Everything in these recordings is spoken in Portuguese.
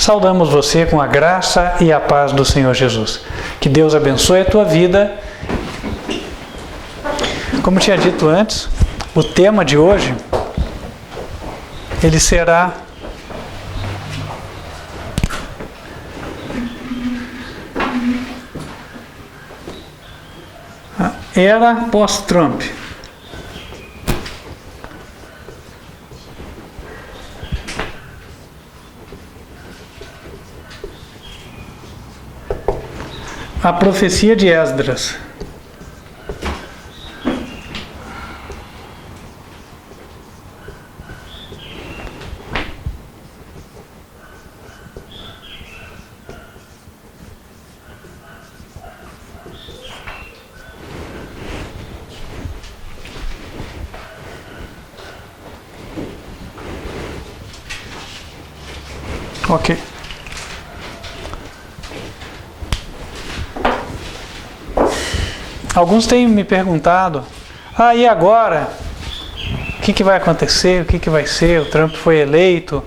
Saudamos você com a graça e a paz do Senhor Jesus. Que Deus abençoe a tua vida. Como tinha dito antes, o tema de hoje, ele será a era pós-Trump. A profecia de Esdras. Ok. Alguns têm me perguntado, e agora? O que vai acontecer? O que vai ser? O Trump foi eleito,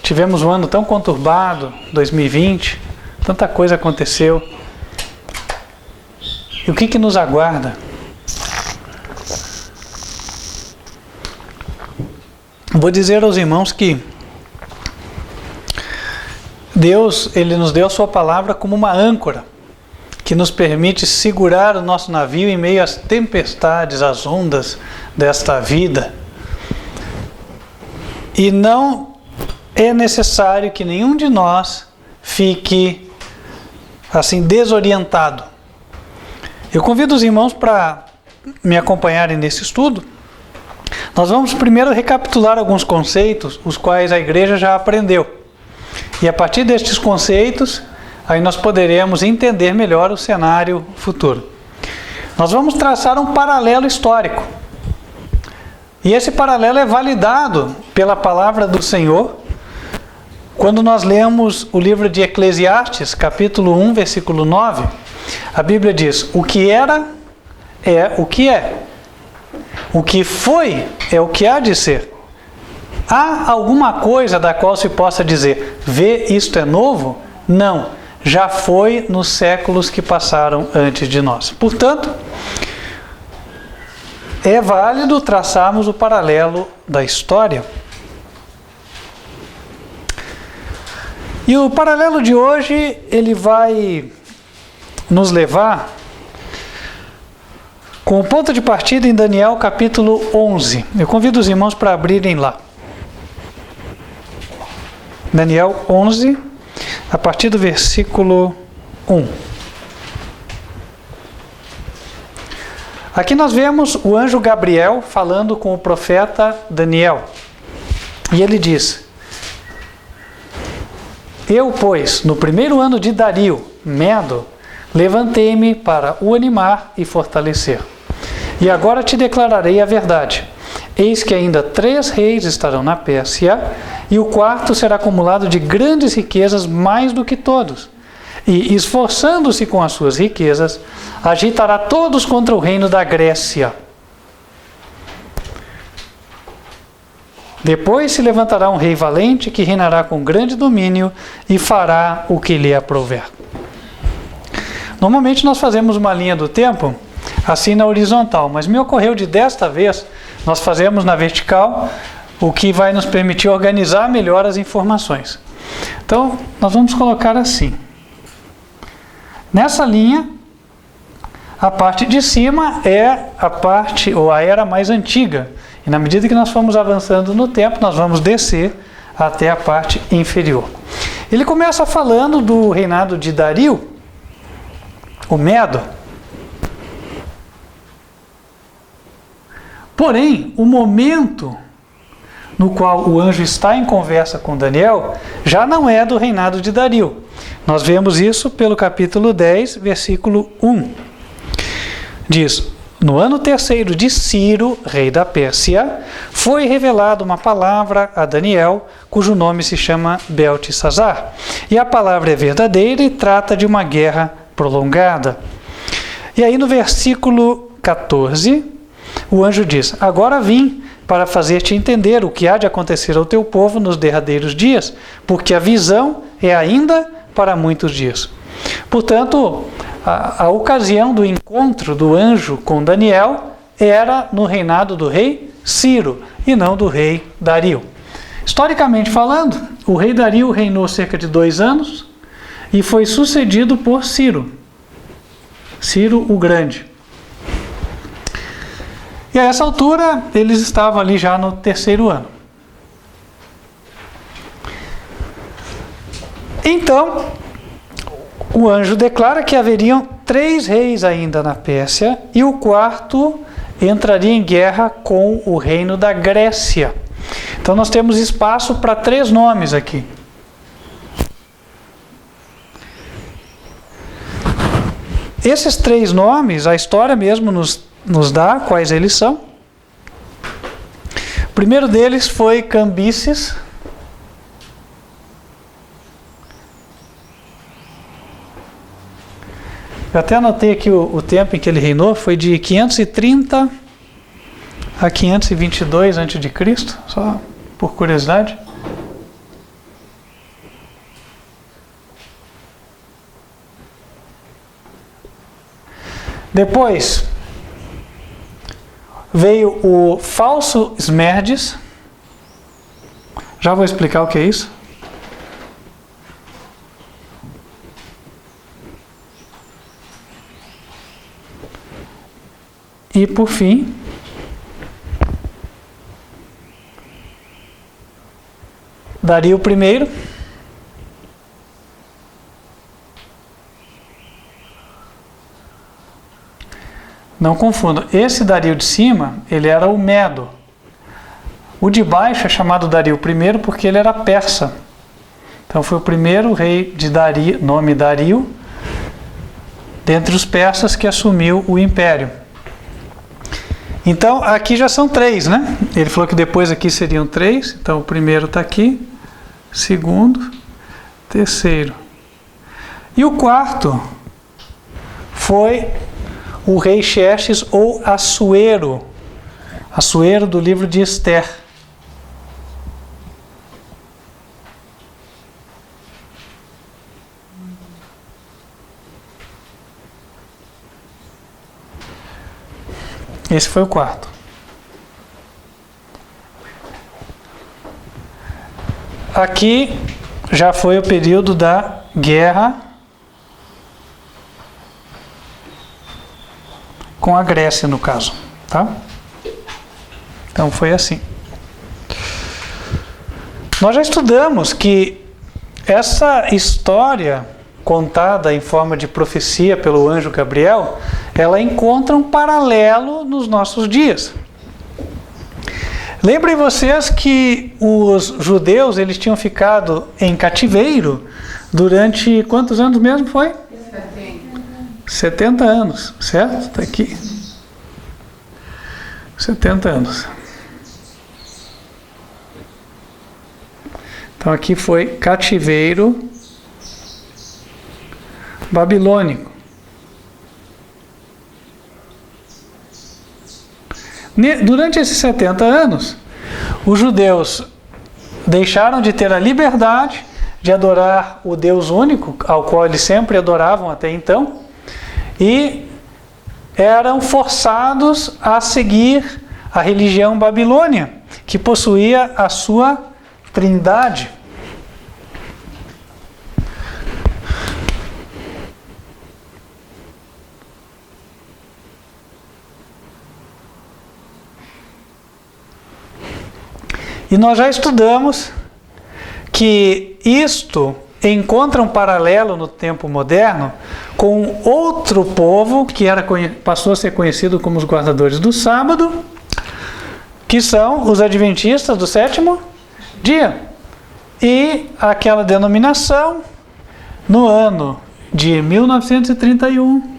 tivemos um ano tão conturbado, 2020, tanta coisa aconteceu. E o que nos aguarda? Vou dizer aos irmãos que Deus, Ele nos deu a sua palavra como uma âncora, que nos permite segurar o nosso navio em meio às tempestades, às ondas desta vida. E não é necessário que nenhum de nós fique assim desorientado. Eu convido os irmãos para me acompanharem nesse estudo. Nós vamos primeiro recapitular alguns conceitos, os quais a igreja já aprendeu. E a partir destes conceitos, aí nós poderemos entender melhor o cenário futuro. Nós vamos traçar um paralelo histórico. E esse paralelo é validado pela palavra do Senhor. Quando nós lemos o livro de Eclesiastes, capítulo 1, versículo 9, a Bíblia diz: o que era, é o que é. O que foi, é o que há de ser. Há alguma coisa da qual se possa dizer, vê, isto é novo? Não. Já foi nos séculos que passaram antes de nós. Portanto, é válido traçarmos o paralelo da história. E o paralelo de hoje, ele vai nos levar com o ponto de partida em Daniel capítulo 11. Eu convido os irmãos para abrirem lá. Daniel 11, a partir do versículo 1. Aqui nós vemos o anjo Gabriel falando com o profeta Daniel. E ele diz: eu, pois, no primeiro ano de Dario, Medo, levantei-me para o animar e fortalecer. E agora te declararei a verdade. Eis que ainda 3 reis estarão na Pérsia, e o quarto será acumulado de grandes riquezas mais do que todos. E, esforçando-se com as suas riquezas, agitará todos contra o reino da Grécia. Depois se levantará um rei valente que reinará com grande domínio e fará o que lhe aprouver. Normalmente nós fazemos uma linha do tempo assim na horizontal, mas me ocorreu de desta vez nós fazemos na vertical, o que vai nos permitir organizar melhor as informações. Então, nós vamos colocar assim. Nessa linha, a parte de cima é a parte ou a era mais antiga. E na medida que nós formos avançando no tempo, nós vamos descer até a parte inferior. Ele começa falando do reinado de Dario, o Medo. Porém, o momento no qual o anjo está em conversa com Daniel já não é do reinado de Dario. Nós vemos isso pelo capítulo 10, versículo 1. Diz: no ano 3º de Ciro, rei da Pérsia, foi revelada uma palavra a Daniel, cujo nome se chama Beltesazar. E a palavra é verdadeira e trata de uma guerra prolongada. E aí no versículo 14, o anjo diz: agora vim para fazer-te entender o que há de acontecer ao teu povo nos derradeiros dias, porque a visão é ainda para muitos dias. Portanto, a ocasião do encontro do anjo com Daniel era no reinado do rei Ciro e não do rei Dario. Historicamente falando, o rei Dario reinou cerca de 2 anos e foi sucedido por Ciro o Grande. E a essa altura, eles estavam ali já no 3º ano. Então, o anjo declara que haveriam 3 reis ainda na Pérsia e o 4º entraria em guerra com o reino da Grécia. Então nós temos espaço para 3 nomes aqui. Esses 3 nomes, a história mesmo nos dá quais eles são. O primeiro deles foi Cambises. Eu até anotei aqui o tempo em que ele reinou, foi de 530 a 522 a.C., só por curiosidade. Depois veio o falso Esmerdes. Já vou explicar o que é isso. E por fim, Dario I. Não confunda, esse Dario de cima, ele era o Medo. O de baixo é chamado Dario I porque ele era persa. Então foi o primeiro rei de Dario, nome Dario, dentre os persas que assumiu o império. Então aqui já são 3, né? Ele falou que depois aqui seriam 3, então o primeiro está aqui, segundo, terceiro. E o 4º foi o rei Xerxes ou Assuero. Assuero do livro de Esther. Esse foi o 4º. Aqui já foi o período da guerra com a Grécia, no caso, tá? Então foi assim. Nós já estudamos que essa história contada em forma de profecia pelo anjo Gabriel, ela encontra um paralelo nos nossos dias. Lembrem vocês que os judeus, eles tinham ficado em cativeiro durante quantos anos mesmo foi? 70 anos, certo? Está aqui. 70 anos. Então aqui foi cativeiro babilônico. Durante esses 70 anos, os judeus deixaram de ter a liberdade de adorar o Deus único, ao qual eles sempre adoravam até então, e eram forçados a seguir a religião babilônia, que possuía a sua trindade. E nós já estudamos que isto encontra um paralelo no tempo moderno com outro povo que passou a ser conhecido como os guardadores do sábado, que são os adventistas do 7º dia. E aquela denominação, no ano de 1931,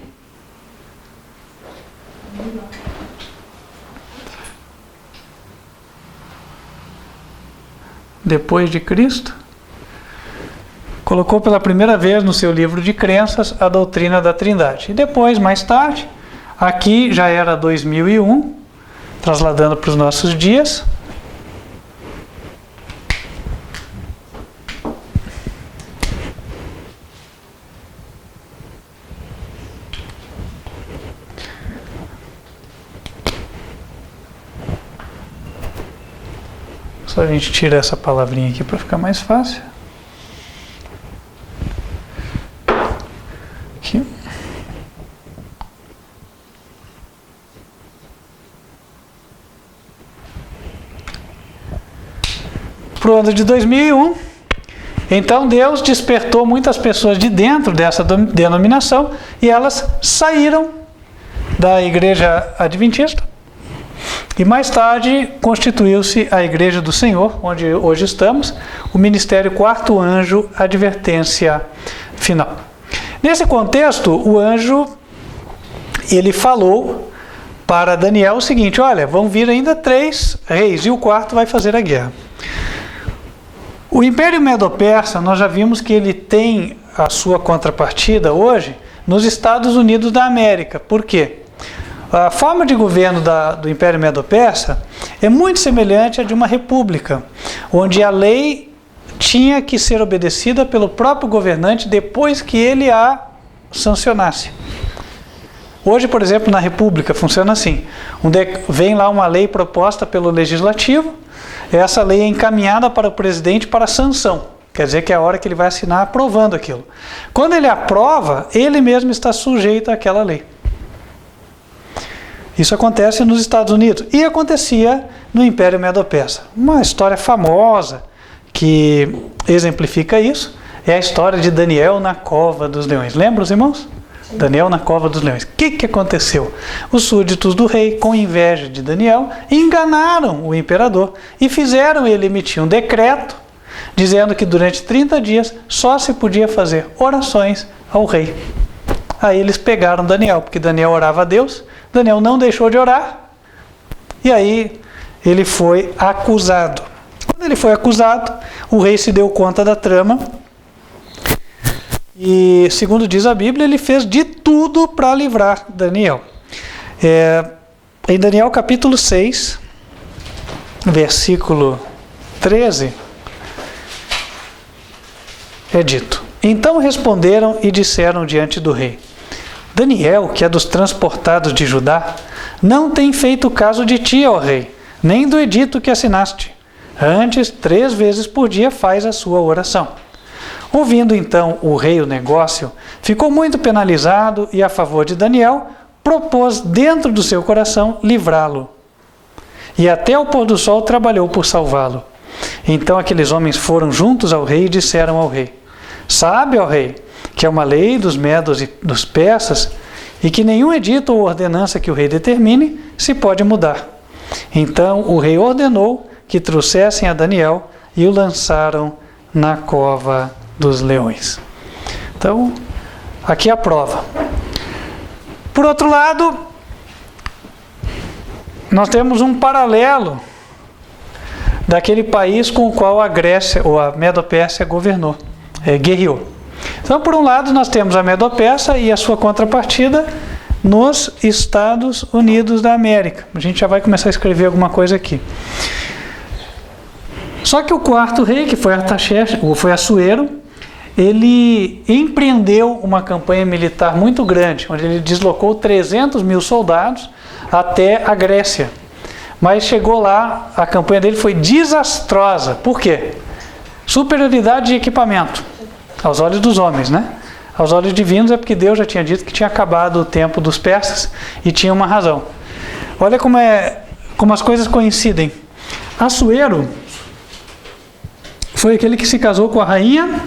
depois de Cristo, colocou pela primeira vez no seu livro de crenças a doutrina da Trindade. E depois, mais tarde, aqui já era 2001, trasladando para os nossos dias. Só a gente tira essa palavrinha aqui para ficar mais fácil. Aqui. Para o ano de 2001, então Deus despertou muitas pessoas de dentro dessa denominação e elas saíram da Igreja Adventista. E mais tarde constituiu-se a Igreja do Senhor, onde hoje estamos, o Ministério Quarto Anjo, Advertência Final. Nesse contexto, o anjo, ele falou para Daniel o seguinte: olha, vão vir ainda 3 reis e o quarto vai fazer a guerra. O Império Medo-Persa, nós já vimos que ele tem a sua contrapartida hoje nos Estados Unidos da América. Por quê? A forma de governo do Império Medo-Persa é muito semelhante à de uma república, onde a lei tinha que ser obedecida pelo próprio governante depois que ele a sancionasse. Hoje, por exemplo, na república funciona assim: vem lá uma lei proposta pelo legislativo, essa lei é encaminhada para o presidente para sanção. Quer dizer que é a hora que ele vai assinar aprovando aquilo. Quando ele aprova, ele mesmo está sujeito àquela lei. Isso acontece nos Estados Unidos e acontecia no Império Medo-Persa. Uma história famosa que exemplifica isso é a história de Daniel na cova dos leões. Lembra, os irmãos? Daniel na cova dos leões. O que aconteceu? Os súditos do rei, com inveja de Daniel, enganaram o imperador e fizeram ele emitir um decreto dizendo que durante 30 dias só se podia fazer orações ao rei. Aí eles pegaram Daniel, porque Daniel orava a Deus, Daniel não deixou de orar, e aí ele foi acusado. Quando ele foi acusado, o rei se deu conta da trama, e segundo diz a Bíblia, ele fez de tudo para livrar Daniel. Em Daniel capítulo 6, versículo 13, é dito: então responderam e disseram diante do rei: Daniel, que é dos transportados de Judá, não tem feito caso de ti, ó rei, nem do edito que assinaste. Antes, 3 vezes por dia faz a sua oração. Ouvindo então o rei o negócio, ficou muito penalizado e, a favor de Daniel, propôs dentro do seu coração livrá-lo. E até o pôr do sol trabalhou por salvá-lo. Então aqueles homens foram juntos ao rei e disseram ao rei: sabe, ó rei, que é uma lei dos medos e dos persas, e que nenhum edito ou ordenança que o rei determine se pode mudar. Então o rei ordenou que trouxessem a Daniel e o lançaram na cova dos leões. Então, aqui é a prova. Por outro lado, nós temos um paralelo daquele país com o qual a Grécia ou a Medo-Pérsia governou, guerreou. Então, por um lado, nós temos a Medo-Persa e a sua contrapartida nos Estados Unidos da América. A gente já vai começar a escrever alguma coisa aqui. Só que o quarto rei, que foi Artaxerxes, ou foi Assuero, ele empreendeu uma campanha militar muito grande, onde ele deslocou 300 mil soldados até a Grécia. Mas chegou lá, a campanha dele foi desastrosa. Por quê? Superioridade de equipamento, aos olhos dos homens, né? Aos olhos divinos é porque Deus já tinha dito que tinha acabado o tempo dos persas e tinha uma razão. Olha como as coisas coincidem. Assuero foi aquele que se casou com a rainha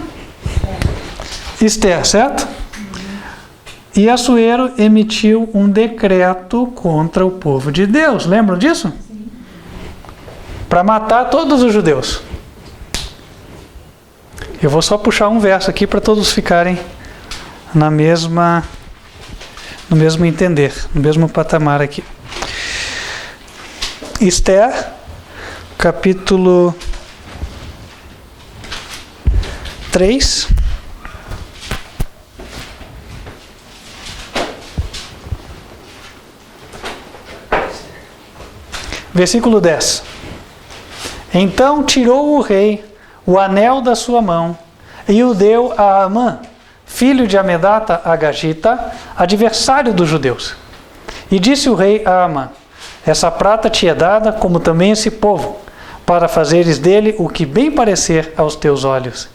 Esther, certo? E Assuero emitiu um decreto contra o povo de Deus. Lembram disso? Para matar todos os judeus. Eu vou só puxar um verso aqui para todos ficarem no mesmo entender, no mesmo patamar aqui. Esther, capítulo 3. Versículo 10. Então tirou o rei o anel da sua mão e o deu a Amã, filho de Amedata Agagita, adversário dos judeus. E disse o rei a Amã: essa prata te é dada, como também esse povo, para fazeres dele o que bem parecer aos teus olhos.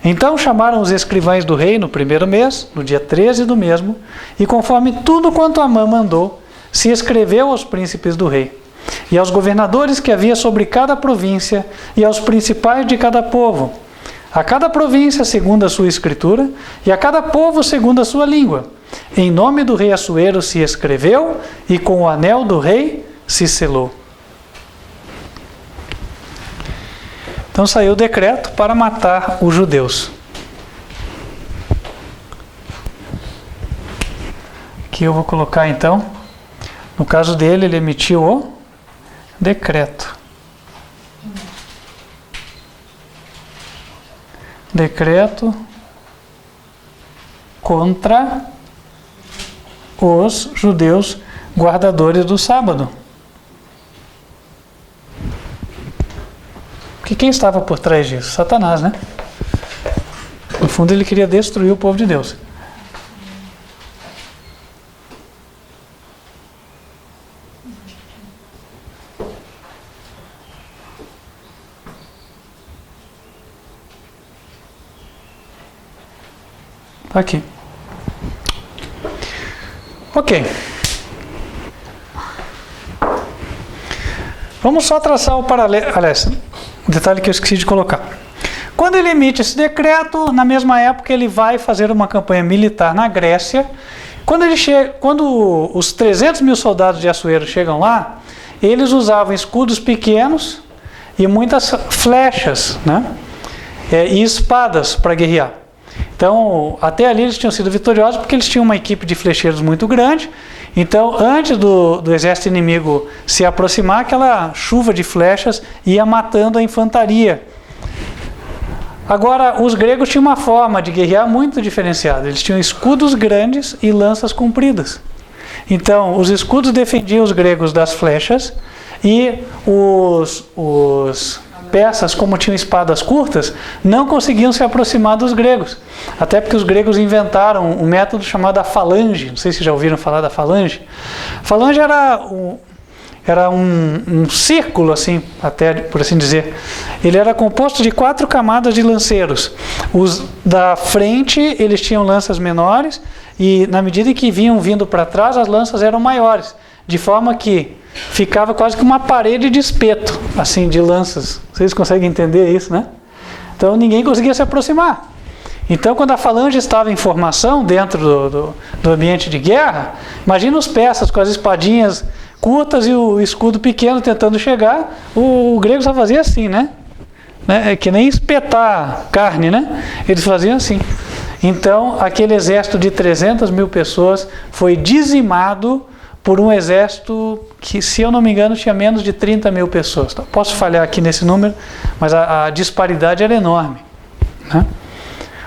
Então chamaram os escrivães do rei no primeiro mês, no dia 13 do mesmo, e conforme tudo quanto Amã mandou, se escreveu aos príncipes do rei, e aos governadores que havia sobre cada província, e aos principais de cada povo, a cada província segundo a sua escritura, e a cada povo segundo a sua língua. Em nome do rei Assuero se escreveu, e com o anel do rei se selou. Então saiu o decreto para matar os judeus. Aqui eu vou colocar então, no caso dele, ele emitiu o decreto. Decreto contra os judeus guardadores do sábado. Porque quem estava por trás disso? Satanás, né? No fundo, ele queria destruir o povo de Deus. Tá aqui. Ok. Vamos só traçar o paralelo. Aliás, um detalhe que eu esqueci de colocar. Quando ele emite esse decreto, na mesma época ele vai fazer uma campanha militar na Grécia. Quando os 300 mil soldados de Assuero chegam lá, eles usavam escudos pequenos e muitas flechas, né? E espadas para guerrear. Então, até ali eles tinham sido vitoriosos porque eles tinham uma equipe de flecheiros muito grande. Então, antes do exército inimigo se aproximar, aquela chuva de flechas ia matando a infantaria. Agora, os gregos tinham uma forma de guerrear muito diferenciada. Eles tinham escudos grandes e lanças compridas. Então, os escudos defendiam os gregos das flechas e os peças, como tinham espadas curtas, não conseguiam se aproximar dos gregos. Até porque os gregos inventaram um método chamado a falange. Não sei se já ouviram falar da falange. Falange era um círculo, assim, até por assim dizer. Ele era composto de 4 camadas de lanceiros. Os da frente, eles tinham lanças menores, e na medida em que vinham vindo para trás, as lanças eram maiores, de forma que ficava quase que uma parede de espeto, assim, de lanças. Vocês conseguem entender isso, né? Então ninguém conseguia se aproximar. Então, quando a falange estava em formação dentro do ambiente de guerra, imagina os persas com as espadinhas curtas e o escudo pequeno tentando chegar, o grego só fazia assim, né? É que nem espetar carne, né? Eles faziam assim. Então, aquele exército de 300 mil pessoas foi dizimado por um exército que, se eu não me engano, tinha menos de 30 mil pessoas. Então, posso falhar aqui nesse número, mas a disparidade era enorme, né?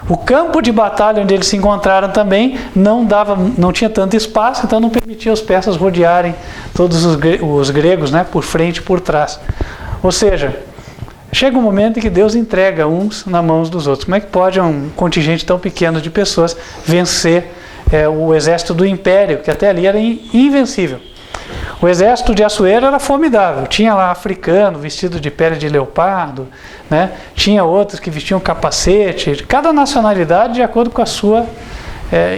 O campo de batalha onde eles se encontraram também não tinha tanto espaço, então não permitia os persas rodearem todos os gregos, né, por frente e por trás. Ou seja, chega um momento em que Deus entrega uns na mão dos outros. Como é que pode um contingente tão pequeno de pessoas vencer o exército do império, que até ali era invencível? O exército de Assuero era formidável. Tinha lá africano vestido de pele de leopardo, né? Tinha outros que vestiam capacete, cada nacionalidade de acordo com a sua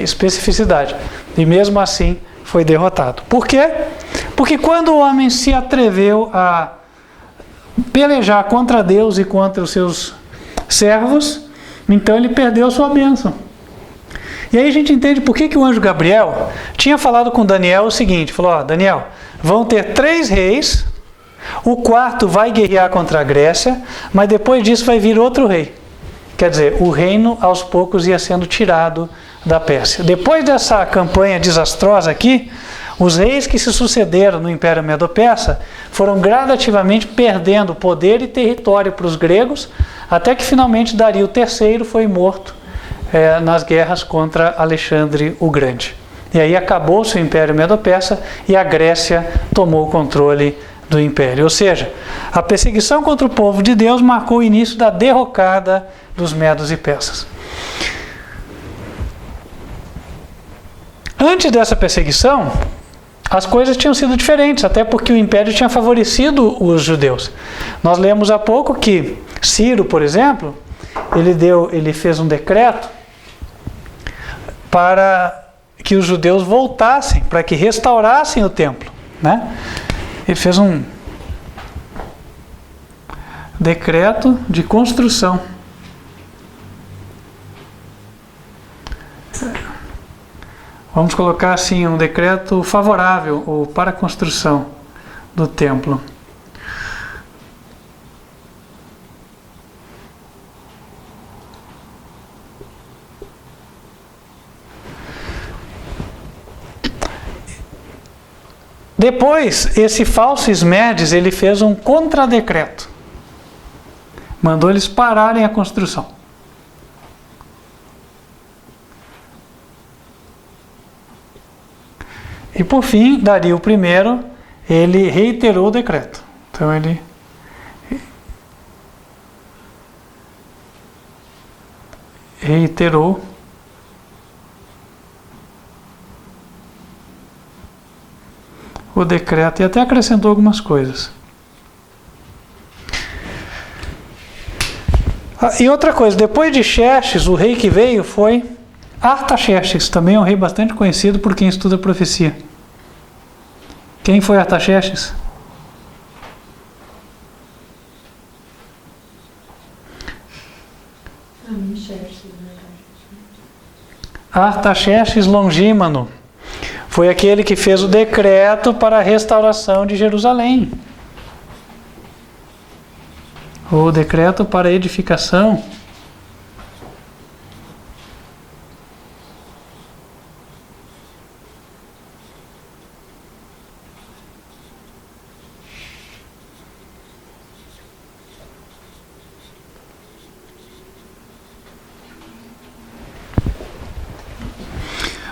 especificidade. E mesmo assim foi derrotado. Por quê? Porque quando o homem se atreveu a pelejar contra Deus e contra os seus servos, então ele perdeu a sua bênção. E aí a gente entende por que o anjo Gabriel tinha falado com Daniel o seguinte, falou: ó, Daniel, vão ter 3 reis, o 4º vai guerrear contra a Grécia, mas depois disso vai vir outro rei. Quer dizer, o reino aos poucos ia sendo tirado da Pérsia. Depois dessa campanha desastrosa aqui, os reis que se sucederam no Império Medo-Persa foram gradativamente perdendo poder e território para os gregos, até que finalmente Dario III foi morto nas guerras contra Alexandre o Grande. E aí acabou-se o Império Medo-Persa e a Grécia tomou o controle do império. Ou seja, a perseguição contra o povo de Deus marcou o início da derrocada dos medos e persas. Antes dessa perseguição, as coisas tinham sido diferentes, até porque o império tinha favorecido os judeus. Nós lemos há pouco que Ciro, por exemplo, ele fez um decreto para que os judeus voltassem, para que restaurassem o templo, né? Ele fez um decreto de construção. Vamos colocar assim, um decreto favorável ou para a construção do templo. Depois, esse falso Ismedes, ele fez um contradecreto. Mandou eles pararem a construção. E por fim, Dario I, ele reiterou o decreto. Então ele reiterou o decreto e até acrescentou algumas coisas. E outra coisa, depois de Xerxes, o rei que veio foi Artaxerxes, também é um rei bastante conhecido por quem estuda profecia. Quem foi Artaxerxes? Artaxerxes Longímano foi aquele que fez o decreto para a restauração de Jerusalém. O decreto para a edificação.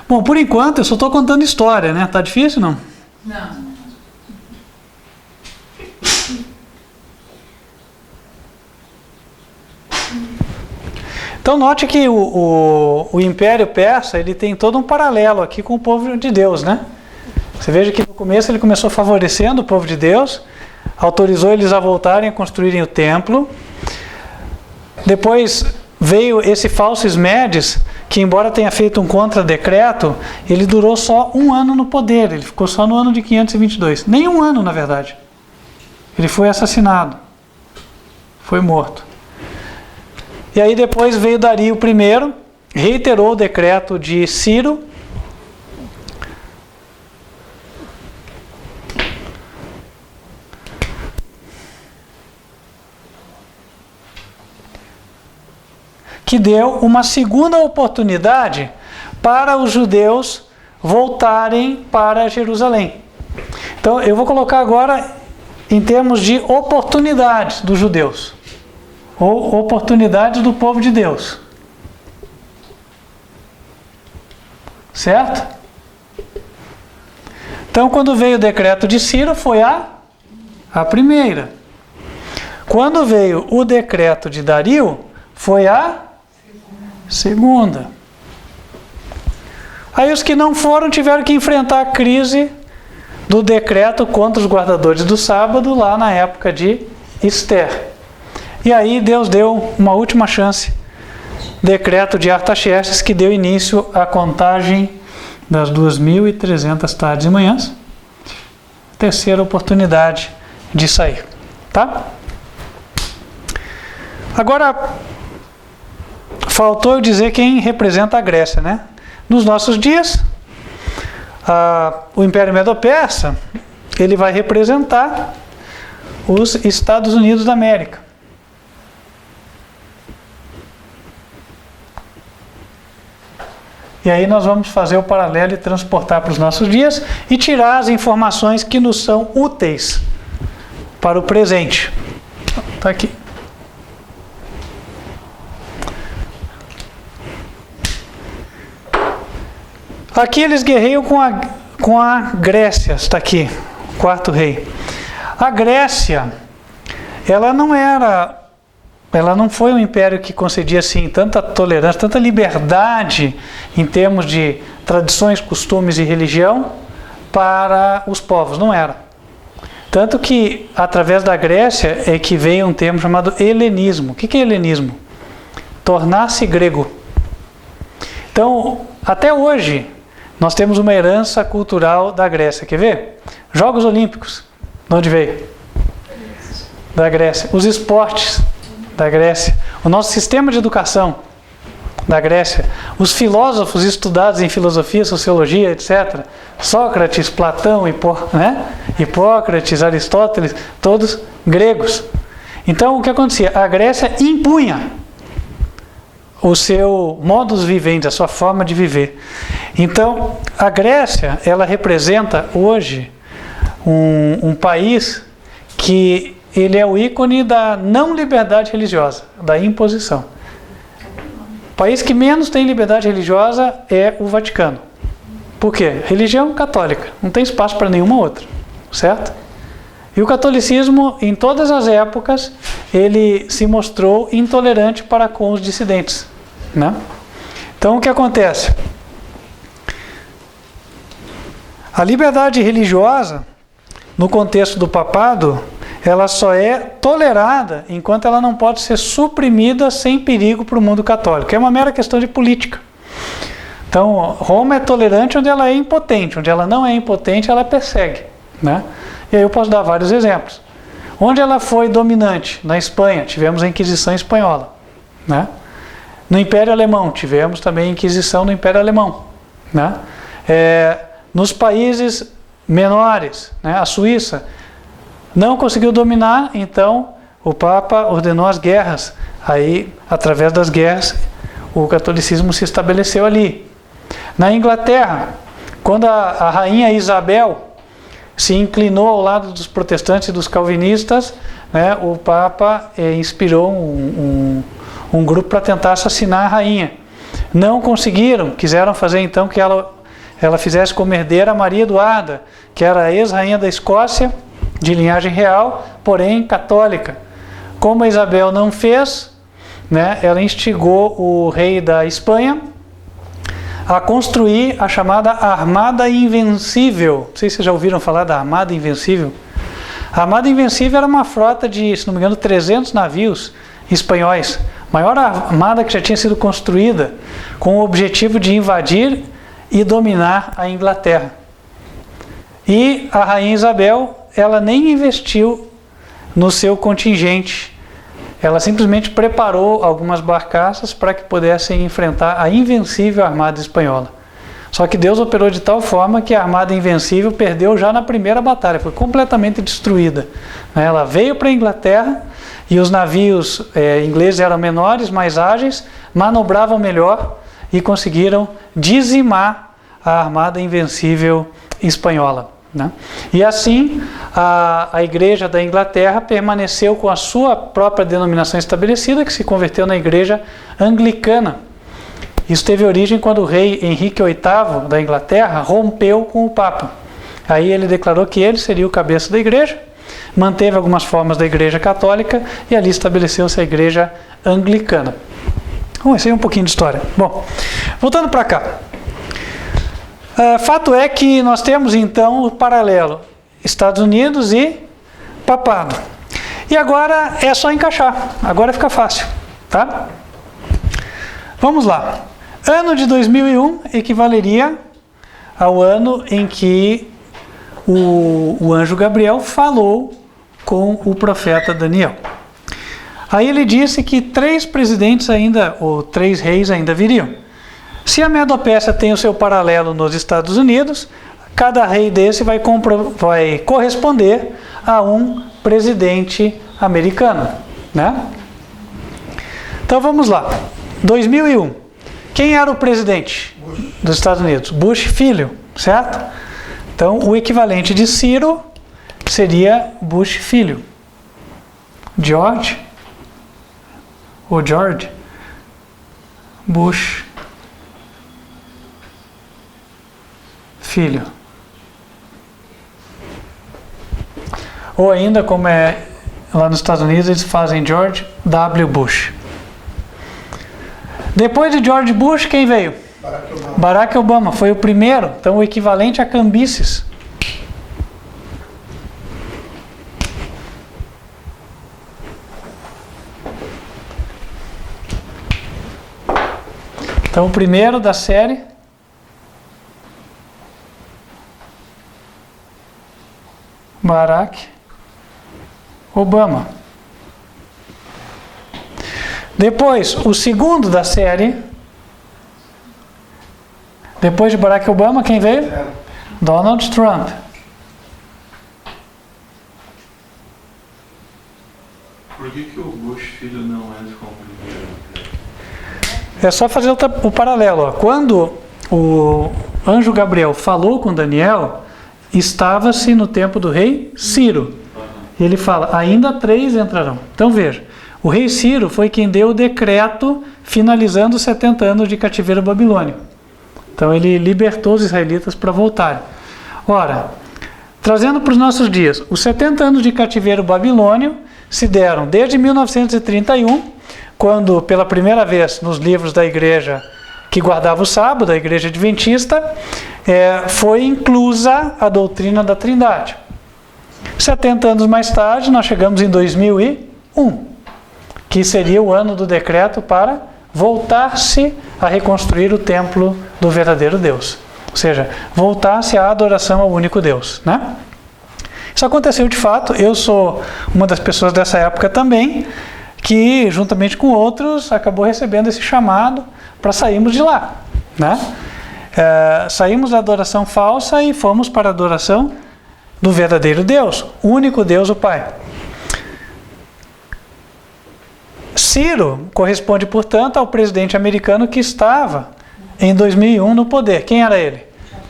Bom, por enquanto eu só estou contando história, né? Tá difícil, não? Não. Então note que o Império Persa, ele tem todo um paralelo aqui com o povo de Deus, né? Você veja que no começo ele começou favorecendo o povo de Deus, autorizou eles a voltarem a construírem o templo. Depois veio esse falso Ismedes, que embora tenha feito um contradecreto, ele durou só 1 ano no poder, ele ficou só no ano de 522. Nem 1 ano, na verdade. Ele foi assassinado. Foi morto. E aí depois veio Dario I, reiterou o decreto de Ciro, que deu uma segunda oportunidade para os judeus voltarem para Jerusalém. Então eu vou colocar agora em termos de oportunidades dos judeus, ou oportunidades do povo de Deus. Certo? Então quando veio o decreto de Ciro foi a primeira. Quando veio o decreto de Dario foi a segunda. Aí os que não foram tiveram que enfrentar a crise do decreto contra os guardadores do sábado lá na época de Esther. E aí Deus deu uma última chance, decreto de Artaxerxes, que deu início à contagem das 2.300 tardes e manhãs. Terceira oportunidade de sair, tá? Agora faltou eu dizer quem representa a Grécia, né? Nos nossos dias, o Império Medo-Persa, ele vai representar os Estados Unidos da América. E aí nós vamos fazer o paralelo e transportar para os nossos dias e tirar as informações que nos são úteis para o presente. Está aqui. Aqui eles guerreiam com a Grécia, está aqui, quarto rei. A Grécia, ela não foi um império que concedia assim tanta tolerância, tanta liberdade em termos de tradições, costumes e religião para os povos, não era. Tanto que através da Grécia é que veio um termo chamado helenismo. O que é helenismo? Tornar-se grego. Então, até hoje, nós temos uma herança cultural da Grécia. Quer ver? Jogos Olímpicos. De onde veio? Da Grécia. Os esportes da Grécia. O nosso sistema de educação da Grécia. Os filósofos estudados em filosofia, sociologia, etc. Sócrates, Platão, Hipócrates, Aristóteles, todos gregos. Então, o que acontecia? A Grécia impunha o seu modus vivendi, a sua forma de viver. Então, a Grécia, ela representa hoje um país que ele é o ícone da não liberdade religiosa, da imposição. O país que menos tem liberdade religiosa é o Vaticano. Por quê? Religião católica, não tem espaço para nenhuma outra, certo? E o catolicismo, em todas as épocas, ele se mostrou intolerante para com os dissidentes, né? Então, o que acontece? A liberdade religiosa, no contexto do papado, ela só é tolerada enquanto ela não pode ser suprimida sem perigo para o mundo católico. É uma mera questão de política. Então, Roma é tolerante onde ela é impotente. Onde ela não é impotente, ela persegue, né? E aí eu posso dar vários exemplos. Onde ela foi dominante? Na Espanha, tivemos a Inquisição Espanhola, né? No Império Alemão, tivemos também a Inquisição no Império Alemão, né? Nos países menores, né? A Suíça não conseguiu dominar, então o Papa ordenou as guerras. Aí, através das guerras, o catolicismo se estabeleceu ali. Na Inglaterra, quando a rainha Isabel se inclinou ao lado dos protestantes e dos calvinistas, né, o Papa inspirou um grupo para tentar assassinar a rainha. Não conseguiram, quiseram fazer então que ela fizesse como herdeira a Maria Eduarda, que era a ex-rainha da Escócia, de linhagem real, porém católica. Como a Isabel não fez, né, ela instigou o rei da Espanha a construir a chamada Armada Invencível. Não sei se vocês já ouviram falar da Armada Invencível. A Armada Invencível era uma frota de, se não me engano, 300 navios espanhóis. Maior armada que já tinha sido construída com o objetivo de invadir e dominar a Inglaterra. E a rainha Isabel, ela nem investiu no seu contingente. Ela simplesmente preparou algumas barcaças para que pudessem enfrentar a invencível armada espanhola. Só que Deus operou de tal forma que a armada invencível perdeu já na primeira batalha, foi completamente destruída. Ela veio para a Inglaterra e os navios ingleses eram menores, mais ágeis, manobravam melhor e conseguiram dizimar a armada invencível espanhola, né? E assim a Igreja da Inglaterra permaneceu com a sua própria denominação estabelecida, que se converteu na Igreja Anglicana. Isso teve origem quando o rei Henrique VIII da Inglaterra rompeu com o Papa. Aí ele declarou que ele seria o cabeça da Igreja, manteve algumas formas da Igreja Católica e ali estabeleceu-se a Igreja Anglicana. Vamos conhecer um pouquinho de história. Bom, voltando para cá. Fato é que nós temos então o paralelo Estados Unidos e papado. E agora é só encaixar, agora fica fácil, tá? Vamos lá. Ano de 2001 equivaleria ao ano em que o anjo Gabriel falou com o profeta Daniel. Aí ele disse que 3 presidentes ainda, ou 3 reis ainda viriam. Se a Medo-Pérsia tem o seu paralelo nos Estados Unidos, cada rei desse vai corresponder a um presidente americano, né? Então vamos lá. 2001. Quem era o presidente dos Estados Unidos? Bush filho, certo? Então o equivalente de Ciro seria Bush filho. George ou George Bush filho. Ou ainda, como é lá nos Estados Unidos, eles fazem George W. Bush. Depois de George Bush, quem veio? Barack Obama. Foi o primeiro, então o equivalente a Cambyses. Então o primeiro da série. Barack Obama. Depois, o segundo da série. Depois de Barack Obama, quem veio? Donald Trump. Por que o Bush filho não entra como primeiro? É só fazer o paralelo. Ó. Quando o anjo Gabriel falou com Daniel, estava-se no tempo do rei Ciro. E ele fala, ainda 3 entrarão. Então veja, o rei Ciro foi quem deu o decreto finalizando os 70 anos de cativeiro babilônico. Então ele libertou os israelitas para voltarem. Ora, trazendo para os nossos dias, os 70 anos de cativeiro babilônio se deram desde 1931, quando pela primeira vez nos livros da igreja que guardava o sábado, da igreja adventista, foi inclusa a doutrina da Trindade. 70 anos mais tarde, nós chegamos em 2001, que seria o ano do decreto para voltar-se a reconstruir o templo do verdadeiro Deus. Ou seja, voltar-se à adoração ao único Deus, né? Isso aconteceu de fato. Eu sou uma das pessoas dessa época também, que juntamente com outros acabou recebendo esse chamado para sairmos de lá, né? Saímos da adoração falsa e fomos para a adoração do verdadeiro Deus, o único Deus, o Pai. Ciro corresponde, portanto, ao presidente americano que estava em 2001 no poder. Quem era ele?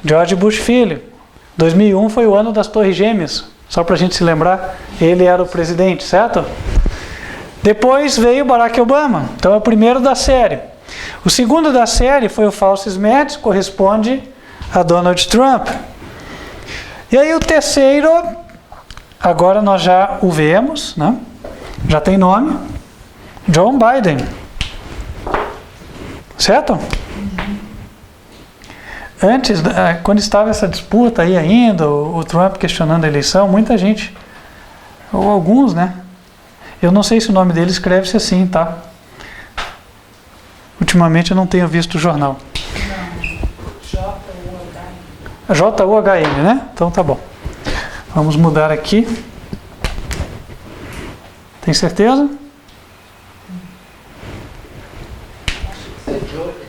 George Bush filho. 2001 foi o ano das Torres Gêmeas, só para a gente se lembrar, ele era o presidente, certo? Depois veio Barack Obama, então é o primeiro da série. O segundo da série foi o Falsis Médios, corresponde a Donald Trump. E aí o terceiro, agora nós já o vemos, né? Já tem nome, John Biden. Certo? Antes, quando estava essa disputa aí ainda, o Trump questionando a eleição, muita gente, ou alguns, né? Eu não sei se o nome dele escreve-se assim, tá? Ultimamente eu não tenho visto o jornal. J-U-H-N, né? Então tá bom. Vamos mudar aqui. Tem certeza?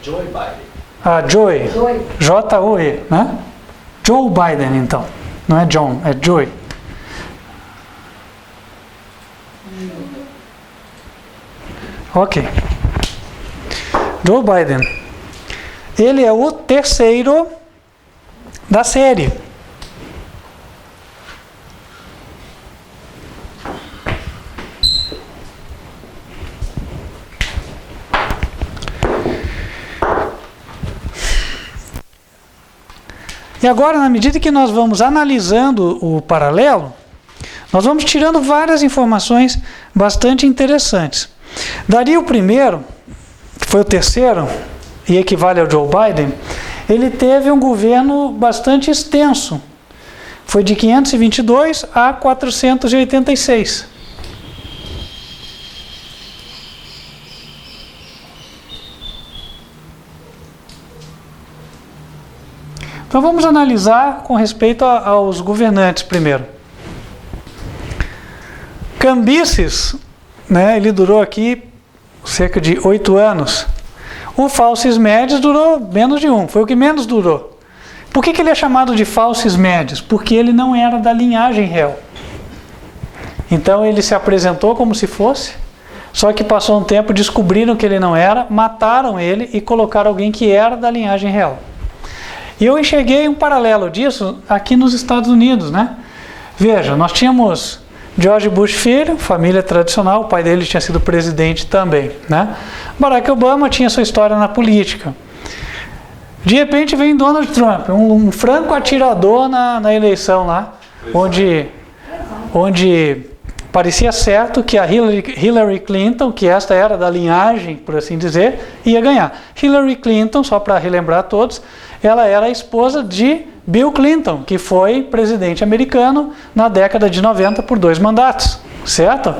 Joe Biden. Ah, Joe. J-O-E, né? Joe Biden, então. Não é John, é Joe. Ok. Joe Biden. Ele é o terceiro da série. E agora, na medida que nós vamos analisando o paralelo, nós vamos tirando várias informações bastante interessantes. Dario I, que foi o terceiro, e equivale ao Joe Biden, ele teve um governo bastante extenso. Foi de 522 a 486. Então vamos analisar com respeito aos governantes primeiro. Cambyses, né, ele durou aqui cerca de 8 anos. O Falsis Médios durou menos de 1, foi o que menos durou. Por que ele é chamado de Falsis Médios? Porque ele não era da linhagem real. Então ele se apresentou como se fosse, só que passou um tempo, descobriram que ele não era, mataram ele e colocaram alguém que era da linhagem real. E eu enxerguei um paralelo disso aqui nos Estados Unidos, né? Veja, nós tínhamos George Bush filho, família tradicional, o pai dele tinha sido presidente também, né? Barack Obama tinha sua história na política. De repente vem Donald Trump, um franco atirador na eleição lá, onde parecia certo que a Hillary Clinton, que esta era da linhagem, por assim dizer, ia ganhar. Hillary Clinton, só para relembrar a todos, ela era a esposa de Bill Clinton, que foi presidente americano na década de 90 por 2 mandatos, certo?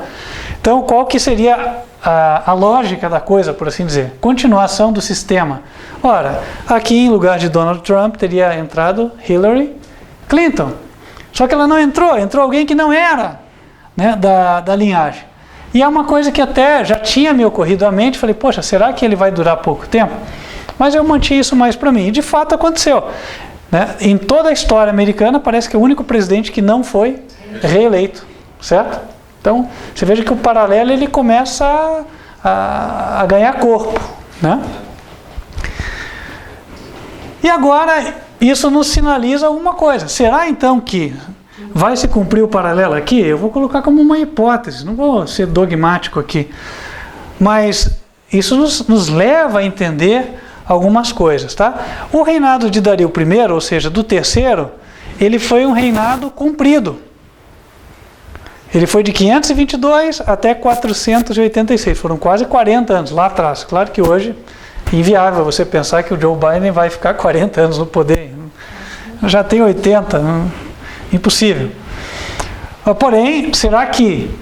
Então, qual que seria a lógica da coisa, por assim dizer? Continuação do sistema. Ora, aqui em lugar de Donald Trump teria entrado Hillary Clinton. Só que ela não entrou alguém que não era, né, da linhagem. E é uma coisa que até já tinha me ocorrido à mente, falei, poxa, será que ele vai durar pouco tempo? Mas eu mantinha isso mais para mim, e de fato aconteceu. Né? Em toda a história americana, parece que é o único presidente que não foi reeleito, certo? Então, você veja que o paralelo ele começa a ganhar corpo, né? E agora, isso nos sinaliza uma coisa. Será então que vai se cumprir o paralelo aqui? Eu vou colocar como uma hipótese, não vou ser dogmático aqui. Mas isso nos leva a entender algumas coisas, tá? O reinado de Dario I, ou seja, do terceiro, ele foi um reinado comprido. Ele foi de 522 até 486, foram quase 40 anos lá atrás. Claro que hoje é inviável você pensar que o Joe Biden vai ficar 40 anos no poder. Já tem 80, impossível. Porém, será que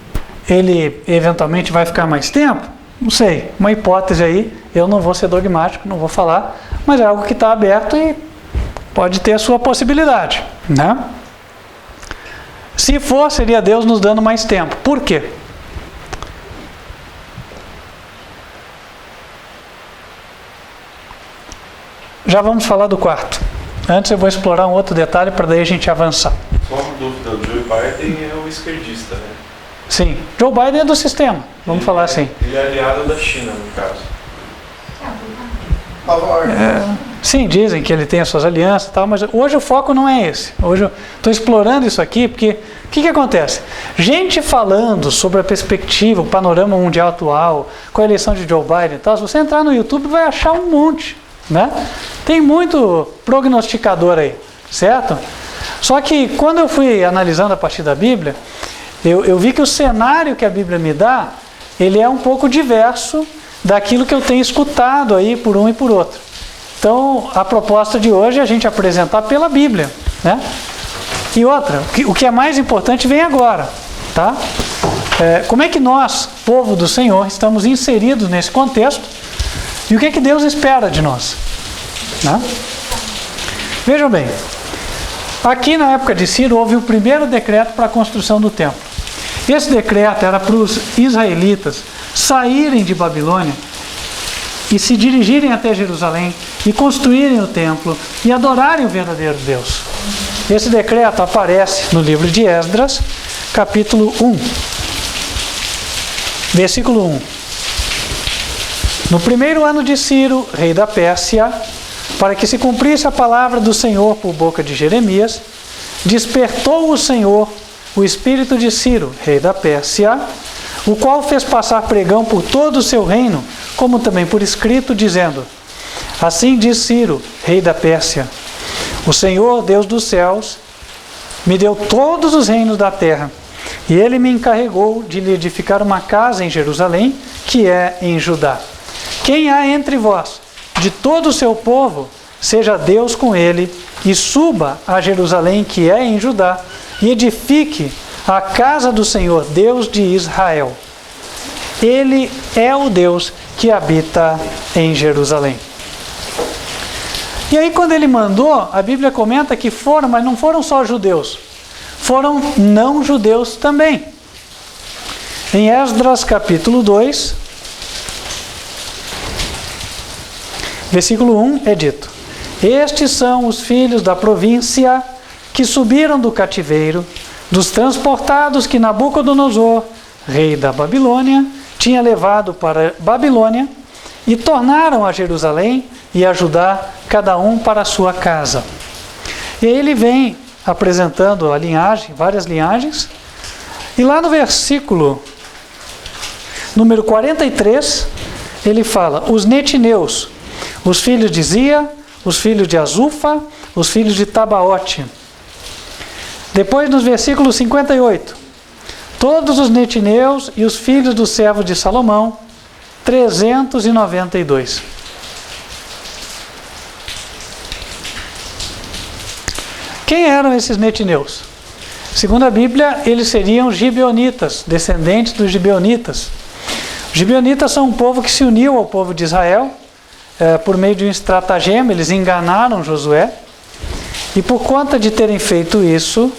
ele eventualmente vai ficar mais tempo? Não sei, uma hipótese aí, eu não vou ser dogmático, não vou falar, mas é algo que está aberto e pode ter a sua possibilidade, né? Se for, seria Deus nos dando mais tempo. Por quê? Já vamos falar do quarto. Antes eu vou explorar um outro detalhe para daí a gente avançar. Só uma dúvida, o Joe Biden é o esquerdista, né? Sim, Joe Biden é do sistema, vamos falar assim. Ele é aliado da China, no caso. Sim, dizem que ele tem as suas alianças e tal, mas hoje o foco não é esse. Hoje eu estou explorando isso aqui porque o que acontece? Gente falando sobre a perspectiva, o panorama mundial atual, com a eleição de Joe Biden e tal, se você entrar no YouTube vai achar um monte, né? Tem muito prognosticador aí, certo? Só que quando eu fui analisando a partir da Bíblia, eu vi que o cenário que a Bíblia me dá, ele é um pouco diverso daquilo que eu tenho escutado aí por um e por outro. Então, a proposta de hoje é a gente apresentar pela Bíblia, né? E outra, o que é mais importante vem agora, tá? Como é que nós, povo do Senhor, estamos inseridos nesse contexto e o que é que Deus espera de nós, né? Vejam bem, aqui na época de Ciro houve o primeiro decreto para a construção do templo. Esse decreto era para os israelitas saírem de Babilônia e se dirigirem até Jerusalém e construírem o templo e adorarem o verdadeiro Deus. Esse decreto aparece no livro de Esdras, capítulo 1, versículo 1. No primeiro ano de Ciro, rei da Pérsia, para que se cumprisse a palavra do Senhor por boca de Jeremias, despertou o Senhor o espírito de Ciro, rei da Pérsia, o qual fez passar pregão por todo o seu reino, como também por escrito, dizendo: assim diz Ciro, rei da Pérsia, o Senhor, Deus dos céus, me deu todos os reinos da terra, e ele me encarregou de lhe edificar uma casa em Jerusalém, que é em Judá. Quem há entre vós, de todo o seu povo, seja Deus com ele, e suba a Jerusalém, que é em Judá, e edifique a casa do Senhor, Deus de Israel. Ele é o Deus que habita em Jerusalém. E aí quando ele mandou, a Bíblia comenta que foram, mas não foram só judeus, foram não judeus também. Em Esdras capítulo 2, versículo 1 é dito: estes são os filhos da província que subiram do cativeiro, dos transportados que Nabucodonosor, rei da Babilônia, tinha levado para Babilônia, e tornaram a Jerusalém e a Judá, cada um para a sua casa. E aí ele vem apresentando a linhagem, várias linhagens, e lá no versículo número 43, ele fala: os netineus, os filhos de Zia, os filhos de Azufa, os filhos de Tabaote. Depois, nos versículos 58, todos os netineus e os filhos do servo de Salomão, 392. Quem eram esses netineus? Segundo a Bíblia, eles seriam gibeonitas, descendentes dos gibeonitas. Os gibeonitas são um povo que se uniu ao povo de Israel por meio de um estratagema. Eles enganaram Josué, e por conta de terem feito isso,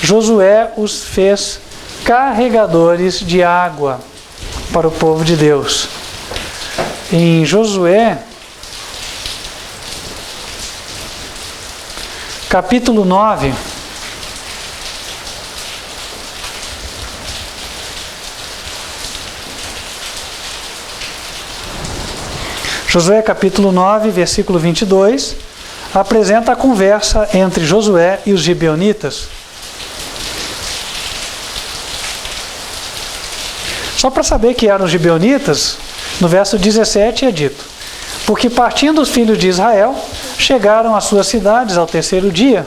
Josué os fez carregadores de água para o povo de Deus. Em Josué, capítulo 9, Josué capítulo 9, versículo 22, apresenta a conversa entre Josué e os gibeonitas. Só para saber que eram os gibeonitas, no verso 17 é dito: porque partindo os filhos de Israel, chegaram às suas cidades ao terceiro dia,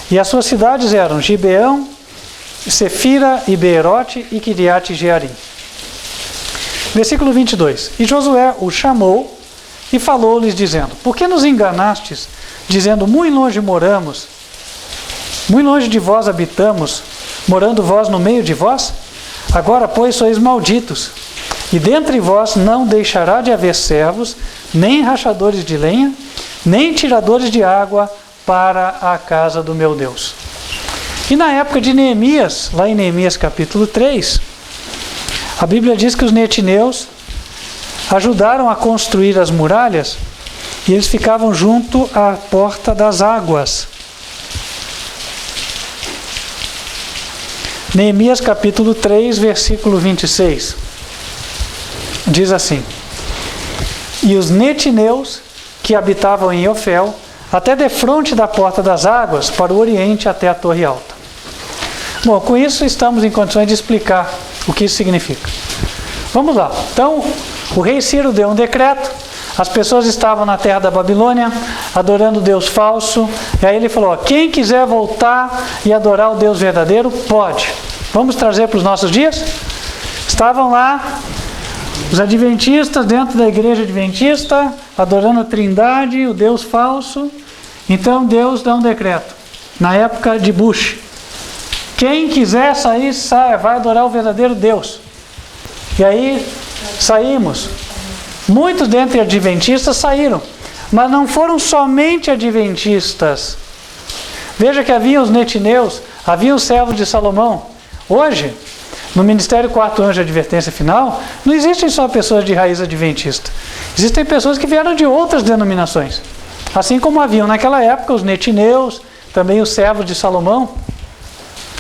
e as suas cidades eram Gibeão, Sefira, e Beerote e Kiriate Jearim. Versículo 22. E Josué os chamou e falou-lhes dizendo: por que nos enganastes, dizendo, muito longe moramos, muito longe de vós habitamos, morando vós no meio de vós? Agora, pois, sois malditos, e dentre vós não deixará de haver servos, nem rachadores de lenha, nem tiradores de água para a casa do meu Deus. E na época de Neemias, lá em Neemias capítulo 3, a Bíblia diz que os netineus ajudaram a construir as muralhas, e eles ficavam junto à porta das águas. Neemias capítulo 3, versículo 26, diz assim: e os netineus que habitavam em Ofel, até defronte da porta das águas, para o oriente até a torre alta. Bom, com isso estamos em condições de explicar o que isso significa. Vamos lá. Então, o rei Ciro deu um decreto, as pessoas estavam na terra da Babilônia, adorando o Deus falso, e aí ele falou, ó, quem quiser voltar e adorar o Deus verdadeiro, pode. Vamos trazer para os nossos dias? Estavam lá os adventistas dentro da igreja adventista, adorando a Trindade, o Deus falso. Então Deus dá um decreto, na época de Bush: quem quiser sair, saia, vai adorar o verdadeiro Deus. E aí saímos. Muitos dentre adventistas saíram, mas não foram somente adventistas. Veja que havia os netineus, havia os servos de Salomão. Hoje, no Ministério Quarto Anjo de Advertência Final, não existem só pessoas de raiz adventista. Existem pessoas que vieram de outras denominações. Assim como haviam naquela época os netineus, também os servos de Salomão,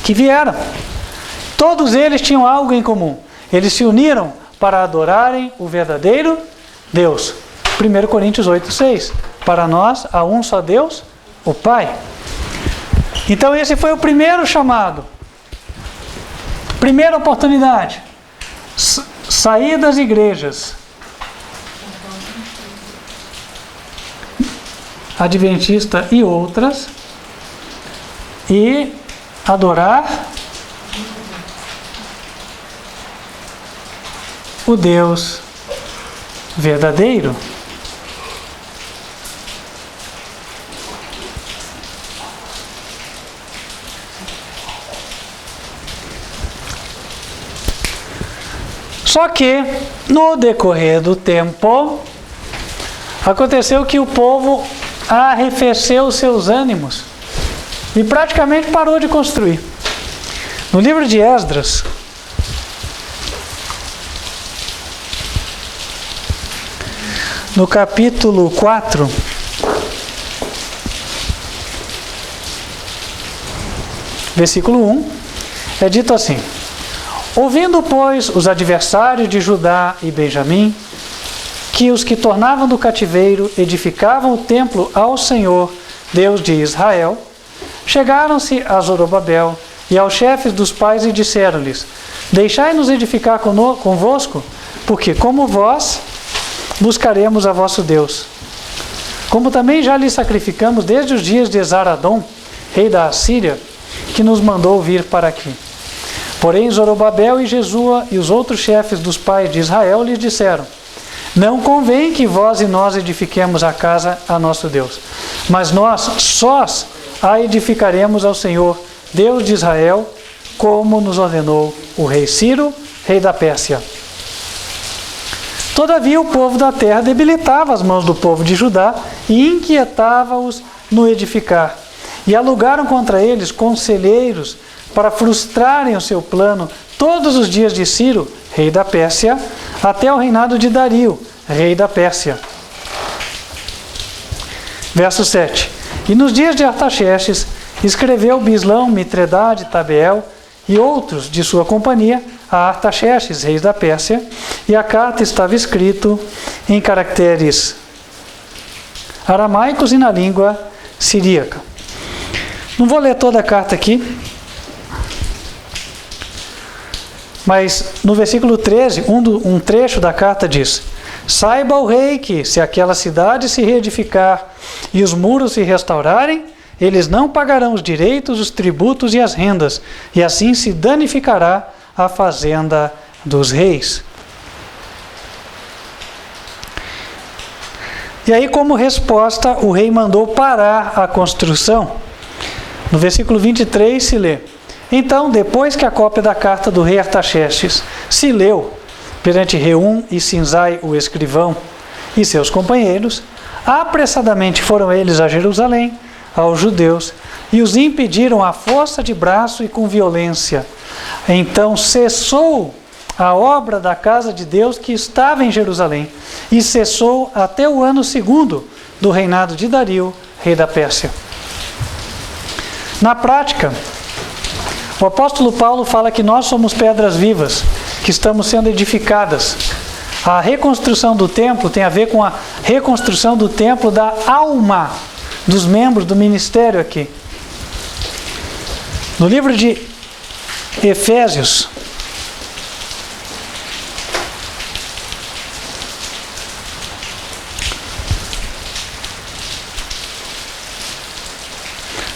que vieram. Todos eles tinham algo em comum. Eles se uniram para adorarem o verdadeiro Deus. 1 Coríntios 8:6. Para nós há um só Deus, o Pai. Então esse foi o primeiro chamado. Primeira oportunidade. Sair das igrejas adventista e outras e adorar o Deus verdadeiro. Só que, no decorrer do tempo, aconteceu que o povo arrefeceu os seus ânimos e praticamente parou de construir. No livro de Esdras, no capítulo 4, versículo 1, é dito assim: ouvindo, pois, os adversários de Judá e Benjamim, que os que tornavam do cativeiro edificavam o templo ao Senhor, Deus de Israel, chegaram-se a Zorobabel e aos chefes dos pais e disseram-lhes: deixai-nos edificar convosco, porque como vós buscaremos a vosso Deus. como também já lhe sacrificamos desde os dias de Esaradom, rei da Assíria, que nos mandou vir para aqui. Porém, Zorobabel e Jesua e os outros chefes dos pais de Israel lhe disseram: não convém que vós e nós edifiquemos a casa a nosso Deus, mas nós sós a edificaremos ao Senhor, Deus de Israel, como nos ordenou o rei Ciro, rei da Pérsia. Todavia o povo da terra debilitava as mãos do povo de Judá e inquietava-os no edificar. E alugaram contra eles conselheiros para frustrarem o seu plano todos os dias de Ciro, rei da Pérsia, até o reinado de Dario, rei da Pérsia. Verso 7. E nos dias de Artaxerxes, escreveu Bislão, Mitredade, Tabeel e outros de sua companhia a Artaxerxes, rei da Pérsia, e a carta estava escrito em caracteres aramaicos e na língua siríaca. Não vou ler toda a carta aqui, mas no versículo 13, um trecho da carta diz: saiba o rei que, se aquela cidade se reedificar e os muros se restaurarem, eles não pagarão os direitos, os tributos e as rendas, e assim se danificará a fazenda dos reis. E aí, como resposta, o rei mandou parar a construção. No versículo 23 se lê: então, depois que a cópia da carta do rei Artaxerxes se leu perante Reum e Sinzai, o escrivão, e seus companheiros, apressadamente foram eles a Jerusalém, aos judeus, e os impediram à força de braço e com violência. Então cessou a obra da casa de Deus que estava em Jerusalém, e cessou até o ano 2º do reinado de Dario, rei da Pérsia. Na prática, o apóstolo Paulo fala que nós somos pedras vivas, que estamos sendo edificadas. A reconstrução do templo tem a ver com a reconstrução do templo da alma dos membros do ministério aqui. No livro de Efésios,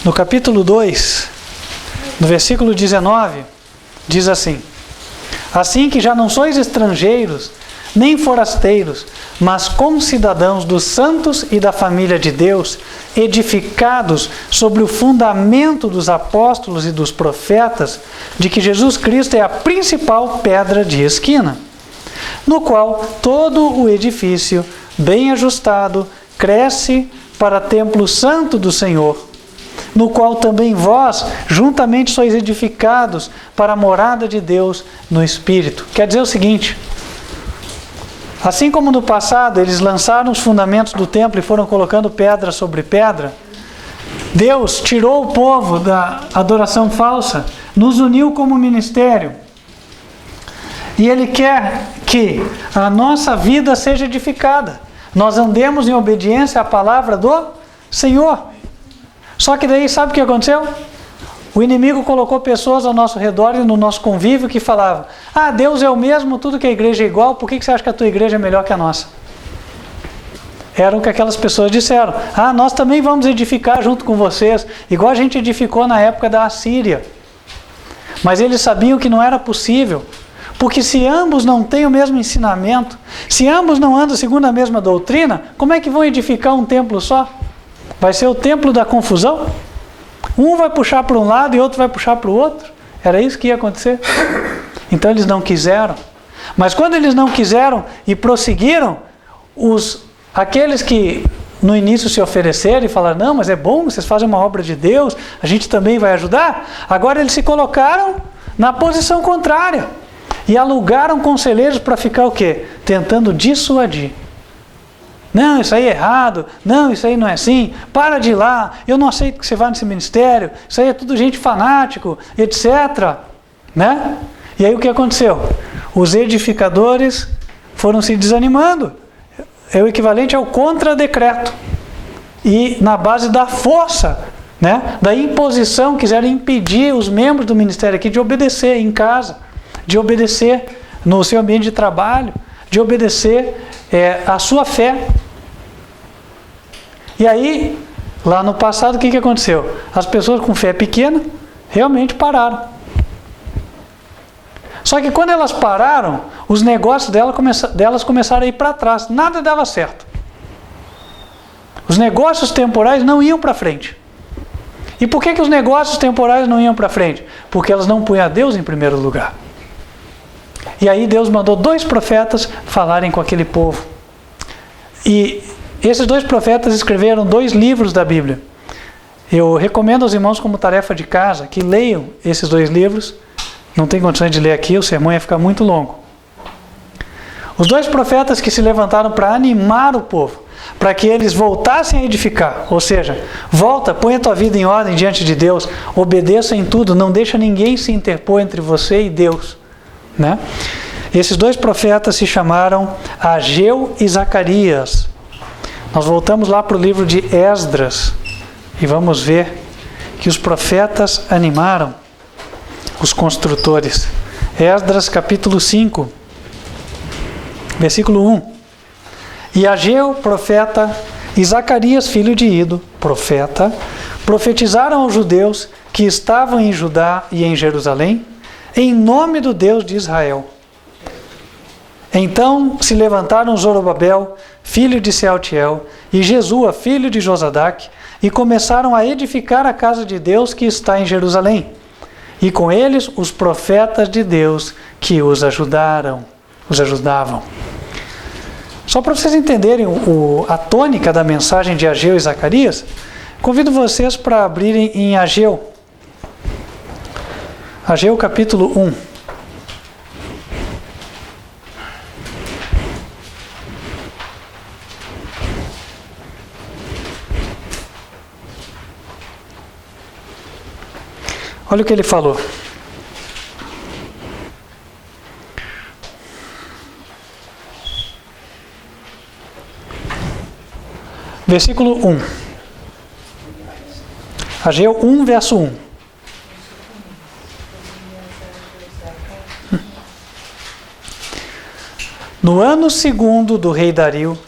no capítulo 2, no versículo 19, diz assim: assim que já não sois estrangeiros, nem forasteiros, mas concidadãos dos santos e da família de Deus, edificados sobre o fundamento dos apóstolos e dos profetas, de que Jesus Cristo é a principal pedra de esquina, no qual todo o edifício, bem ajustado, cresce para templo santo do Senhor, no qual também vós, juntamente, sois edificados para a morada de Deus no Espírito. Quer dizer o seguinte: assim como no passado eles lançaram os fundamentos do templo e foram colocando pedra sobre pedra, Deus tirou o povo da adoração falsa, nos uniu como ministério, e Ele quer que a nossa vida seja edificada. Nós andemos em obediência à palavra do Senhor. Só que daí, sabe o que aconteceu? O inimigo colocou pessoas ao nosso redor e no nosso convívio que falavam: ah, Deus é o mesmo, tudo que a igreja é igual, por que você acha que a tua igreja é melhor que a nossa? Era o que aquelas pessoas disseram. Ah, nós também vamos edificar junto com vocês, igual a gente edificou na época da Assíria. Mas eles sabiam que não era possível, porque se ambos não têm o mesmo ensinamento, se ambos não andam segundo a mesma doutrina, como é que vão edificar um templo só? Vai ser o templo da confusão? Um vai puxar para um lado e outro vai puxar para o outro. Era isso que ia acontecer. Então eles não quiseram. Mas quando eles não quiseram e prosseguiram, aqueles que no início se ofereceram e falaram: não, mas é bom, vocês fazem uma obra de Deus, a gente também vai ajudar. Agora eles se colocaram na posição contrária e alugaram conselheiros para ficar o quê? Tentando dissuadir. Não, isso aí é errado. Não, isso aí não é assim. Para de ir lá. Eu não aceito que você vá nesse ministério. Isso aí é tudo gente fanático, etc. Né? E aí o que aconteceu? Os edificadores foram se desanimando. É o equivalente ao contra-decreto. E na base da força, né? Da imposição, quiseram impedir os membros do ministério aqui de obedecer em casa, de obedecer no seu ambiente de trabalho, de obedecer a sua fé. E aí, lá no passado, o que aconteceu? As pessoas com fé pequena realmente pararam. Só que quando elas pararam, os negócios delas começaram a ir para trás. Nada dava certo. Os negócios temporais não iam para frente. E por que os negócios temporais não iam para frente? Porque elas não punham a Deus em primeiro lugar. E aí Deus mandou 2 profetas falarem com aquele povo. E esses 2 profetas escreveram 2 livros da Bíblia. Eu recomendo aos irmãos como tarefa de casa que leiam esses 2 livros. Não tem condições de ler aqui, o sermão ia ficar muito longo. Os 2 profetas que se levantaram para animar o povo, para que eles voltassem a edificar, ou seja, volta, põe a tua vida em ordem diante de Deus, obedeça em tudo, não deixa ninguém se interpor entre você e Deus, né? Esses 2 profetas se chamaram Ageu e Zacarias. Nós voltamos lá para o livro de Esdras e vamos ver que os profetas animaram os construtores. Esdras capítulo 5, versículo 1. E Ageu, profeta, e Zacarias, filho de Ido, profeta, profetizaram aos judeus que estavam em Judá e em Jerusalém, em nome do Deus de Israel. Então se levantaram Zorobabel, filho de Sealtiel, e Jesua, filho de Josadaque, e começaram a edificar a casa de Deus que está em Jerusalém. E com eles os profetas de Deus que os ajudavam. Só para vocês entenderem a tônica da mensagem de Ageu e Zacarias, convido vocês para abrirem em Ageu. Ageu capítulo 1. Olha o que ele falou. Versículo 1. Ageu 1, verso 1. No ano 2º do rei Dario,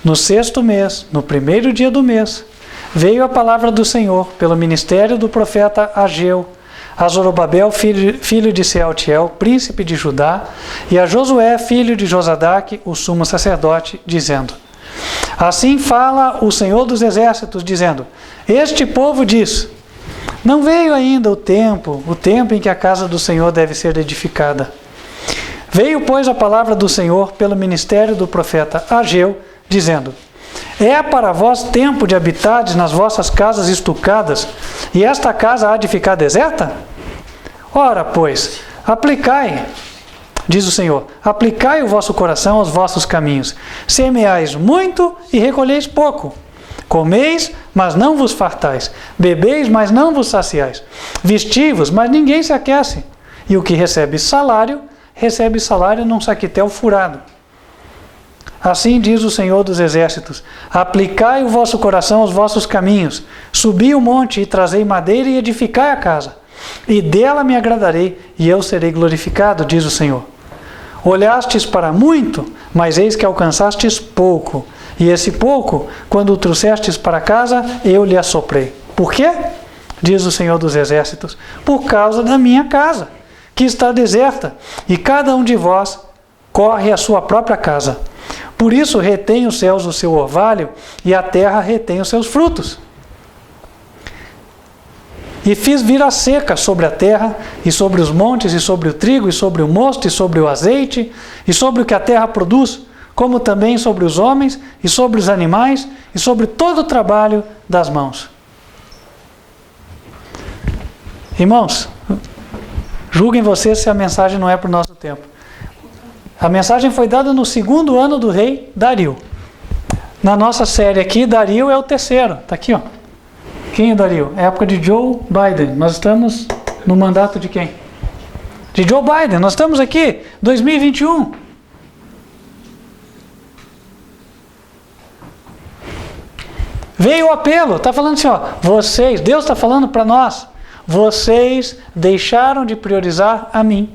no 6º mês, no 1º dia do mês, veio a palavra do Senhor pelo ministério do profeta Ageu, a Zorobabel, filho de Sealtiel, príncipe de Judá, e a Josué, filho de Josadaque, o sumo sacerdote, dizendo: Assim fala o Senhor dos Exércitos, dizendo: Este povo diz: Não veio ainda o tempo em que a casa do Senhor deve ser edificada. Veio, pois, a palavra do Senhor pelo ministério do profeta Ageu, dizendo: É para vós tempo de habitardes nas vossas casas estucadas, e esta casa há de ficar deserta? Ora, pois, aplicai, diz o Senhor, aplicai o vosso coração aos vossos caminhos. Semeais muito e recolheis pouco. Comeis, mas não vos fartais. Bebeis, mas não vos saciais. Vestivos, mas ninguém se aquece. E o que recebe salário num saquitel furado. Assim diz o Senhor dos Exércitos: Aplicai o vosso coração aos vossos caminhos. Subi o monte e trazei madeira e edificai a casa. E dela me agradarei, e eu serei glorificado, diz o Senhor. Olhastes para muito, mas eis que alcançastes pouco. E esse pouco, quando o trouxestes para casa, eu lhe assoprei. Por quê? Diz o Senhor dos Exércitos: Por causa da minha casa, que está deserta, e cada um de vós corre à sua própria casa. Por isso retém os céus o seu orvalho, e a terra retém os seus frutos. E fiz vir a seca sobre a terra, e sobre os montes, e sobre o trigo, e sobre o mosto, e sobre o azeite, e sobre o que a terra produz, como também sobre os homens, e sobre os animais, e sobre todo o trabalho das mãos. Irmãos, julguem vocês se a mensagem não é para o nosso tempo. A mensagem foi dada no 2º ano do rei Dario. Na nossa série aqui, Dario é o 3º. Está aqui, ó. Quem é Dario? É a época de Joe Biden. Nós estamos no mandato de quem? De Joe Biden. Nós estamos aqui, 2021. Veio o apelo. Está falando assim, ó. Vocês, Deus está falando para nós. Vocês deixaram de priorizar a mim.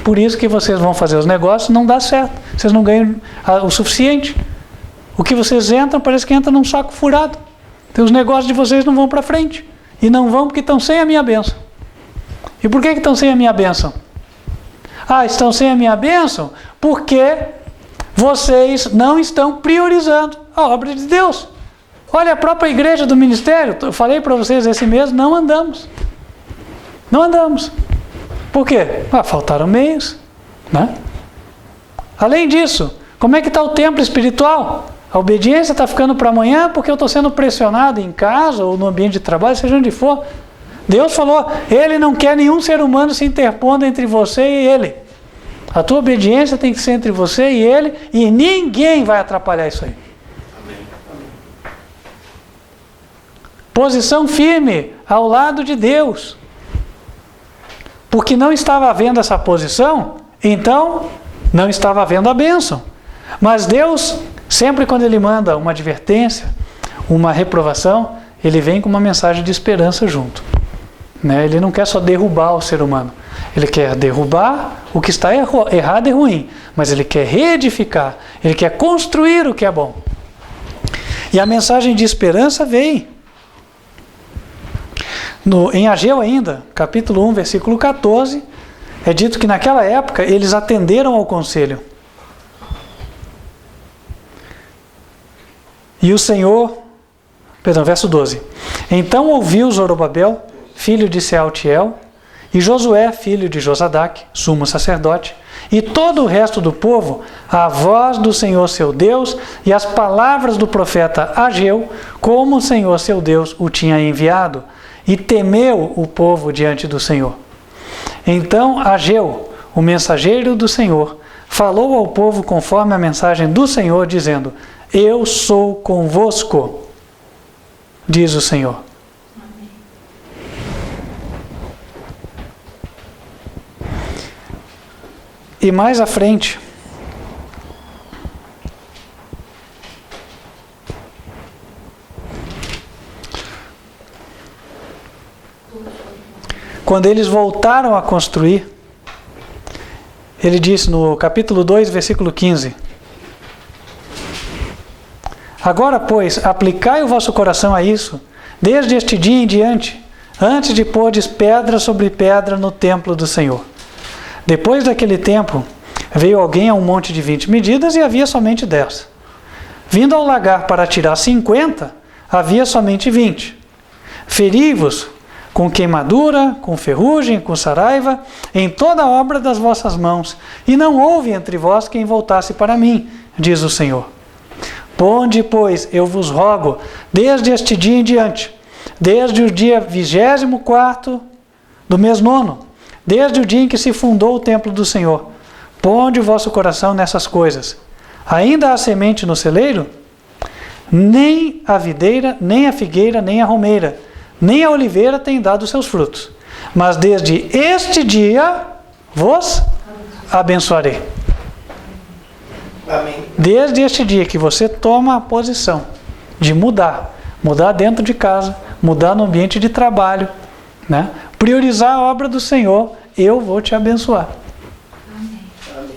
Por isso que vocês vão fazer os negócios, não dá certo. Vocês não ganham o suficiente. O que vocês entram, parece que entra num saco furado. Então, os negócios de vocês não vão para frente. E não vão porque estão sem a minha bênção. E por que estão sem a minha bênção? Estão sem a minha bênção porque vocês não estão priorizando a obra de Deus. Olha, a própria igreja do ministério, eu falei para vocês esse mês, não andamos. Não andamos. Por quê? Faltaram meios, né? Além disso, como é que está o templo espiritual? A obediência está ficando para amanhã porque eu estou sendo pressionado em casa ou no ambiente de trabalho, seja onde for. Deus falou, Ele não quer nenhum ser humano se interpondo entre você e Ele. A tua obediência tem que ser entre você e Ele, e ninguém vai atrapalhar isso aí. Amém. Posição firme ao lado de Deus. Porque não estava havendo essa posição, então não estava havendo a bênção. Mas Deus, sempre quando Ele manda uma advertência, uma reprovação, Ele vem com uma mensagem de esperança junto. Ele não quer só derrubar o ser humano. Ele quer derrubar o que está errado e ruim. Mas Ele quer reedificar. Ele quer construir o que é bom. E a mensagem de esperança vem. Em Ageu ainda, capítulo 1, versículo 14, é dito que naquela época eles atenderam ao conselho. E o Senhor, verso 12. Então ouviu Zorobabel, filho de Sealtiel, e Josué, filho de Josadaque, sumo sacerdote, e todo o resto do povo, a voz do Senhor seu Deus e as palavras do profeta Ageu, como o Senhor seu Deus o tinha enviado, e temeu o povo diante do Senhor. Então Ageu, o mensageiro do Senhor, falou ao povo conforme a mensagem do Senhor, dizendo: Eu sou convosco, diz o Senhor. E mais à frente, quando eles voltaram a construir, ele disse no capítulo 2, versículo 15: Agora, pois, aplicai o vosso coração a isso, desde este dia em diante, antes de pôrdes pedra sobre pedra no templo do Senhor. Depois daquele tempo, veio alguém a um monte de 20 medidas e havia somente 10. Vindo ao lagar para tirar 50, havia somente 20. Feri-vos com queimadura, com ferrugem, com saraiva, em toda a obra das vossas mãos, e não houve entre vós quem voltasse para mim, diz o Senhor. Ponde, pois, eu vos rogo, desde este dia em diante, desde o dia 24º do mês 9º, desde o dia em que se fundou o templo do Senhor, ponde o vosso coração nessas coisas. Ainda há semente no celeiro? Nem a videira, nem a figueira, nem a romeira, nem a oliveira tem dado seus frutos. Mas desde este dia vos abençoarei. Amém. Desde este dia que você toma a posição de mudar dentro de casa, mudar no ambiente de trabalho, né? Priorizar a obra do Senhor, eu vou te abençoar. Amém.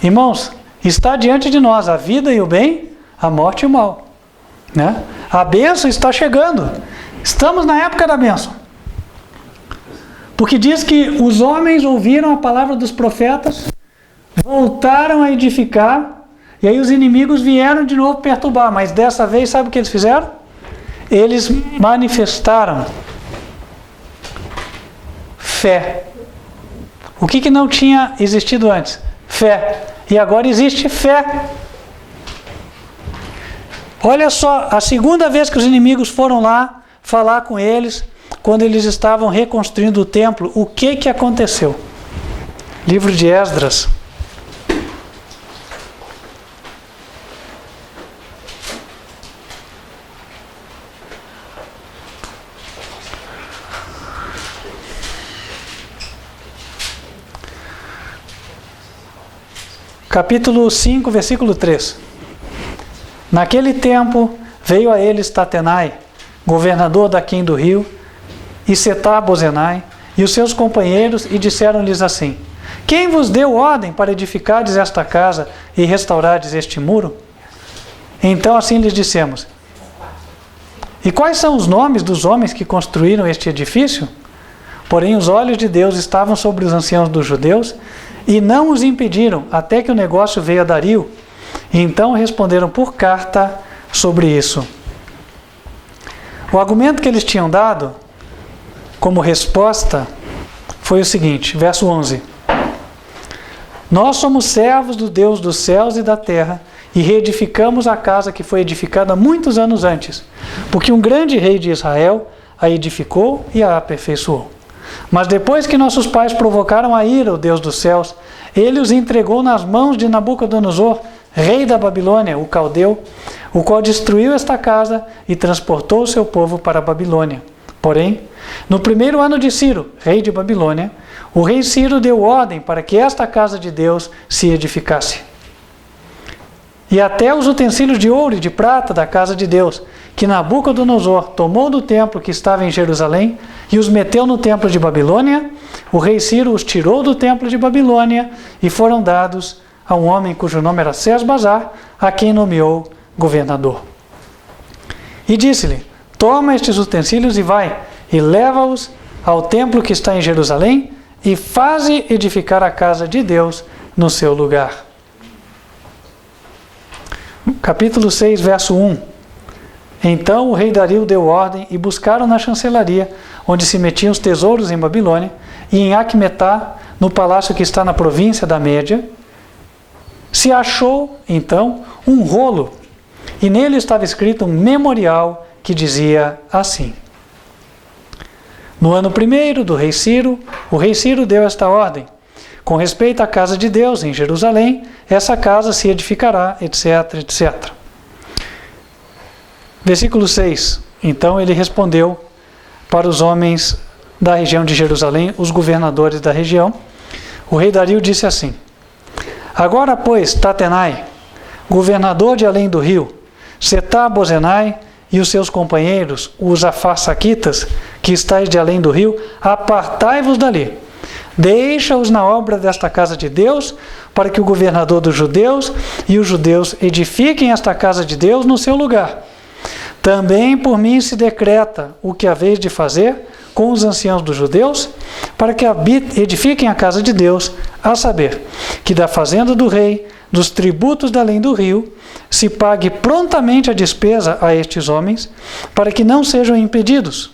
Irmãos, está diante de nós a vida e o bem, a morte e o mal, né? A bênção está chegando. Estamos na época da bênção. Porque diz que os homens ouviram a palavra dos profetas, voltaram a edificar, e aí os inimigos vieram de novo perturbar. Mas dessa vez, sabe o que eles fizeram? Eles manifestaram fé. O que não tinha existido antes? Fé. E agora existe fé. Olha só, a segunda vez que os inimigos foram lá falar com eles, quando eles estavam reconstruindo o templo, o que aconteceu? Livro de Esdras. Capítulo 5, versículo 3. Naquele tempo veio a eles Tatenai, governador daquém do rio, e Setar-Bozenai, e os seus companheiros, e disseram-lhes assim: Quem vos deu ordem para edificardes esta casa e restaurardes este muro? Então assim lhes dissemos: E quais são os nomes dos homens que construíram este edifício? Porém, os olhos de Deus estavam sobre os anciãos dos judeus e não os impediram, até que o negócio veio a Dario. E então responderam por carta sobre isso. O argumento que eles tinham dado como resposta foi o seguinte, verso 11. Nós somos servos do Deus dos céus e da terra e reedificamos a casa que foi edificada muitos anos antes, porque um grande rei de Israel a edificou e a aperfeiçoou. Mas depois que nossos pais provocaram a ira, o Deus dos céus, ele os entregou nas mãos de Nabucodonosor, rei da Babilônia, o caldeu, o qual destruiu esta casa e transportou o seu povo para a Babilônia. Porém, no primeiro ano de Ciro, rei de Babilônia, o rei Ciro deu ordem para que esta casa de Deus se edificasse. E até os utensílios de ouro e de prata da casa de Deus, que Nabucodonosor tomou do templo que estava em Jerusalém e os meteu no templo de Babilônia, o rei Ciro os tirou do templo de Babilônia e foram dados a um homem cujo nome era Sesbazar, a quem nomeou governador. E disse-lhe, toma estes utensílios e vai, e leva-os ao templo que está em Jerusalém, e faze edificar a casa de Deus no seu lugar. Capítulo 6, verso 1. Então o rei Dario deu ordem e buscaram na chancelaria, onde se metiam os tesouros em Babilônia, e em Acmetá, no palácio que está na província da Média, se achou, então, um rolo, e nele estava escrito um memorial que dizia assim. No ano primeiro do rei Ciro, o rei Ciro deu esta ordem. Com respeito à casa de Deus em Jerusalém, essa casa se edificará, etc, etc. Versículo 6. Então ele respondeu para os homens da região de Jerusalém, os governadores da região. O rei Dario disse assim, agora, pois, Tatenai, governador de além do rio, Setar-Bozenai e os seus companheiros, os Afarsaquitas, que estáis de além do rio, apartai-vos dali. Deixa-os na obra desta casa de Deus, para que o governador dos judeus e os judeus edifiquem esta casa de Deus no seu lugar. Também por mim se decreta o que haveis de fazer com os anciãos dos judeus, para que edifiquem a casa de Deus, a saber, que da fazenda do rei, dos tributos da além do rio, se pague prontamente a despesa a estes homens, para que não sejam impedidos.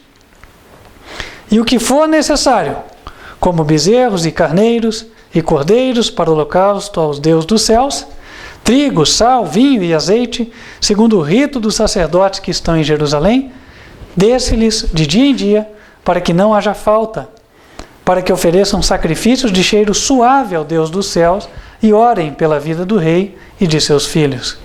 E o que for necessário, como bezerros e carneiros e cordeiros para o holocausto aos deuses dos céus, trigo, sal, vinho e azeite, segundo o rito dos sacerdotes que estão em Jerusalém, desse-lhes de dia em dia, para que não haja falta, para que ofereçam sacrifícios de cheiro suave ao Deus dos céus e orem pela vida do rei e de seus filhos.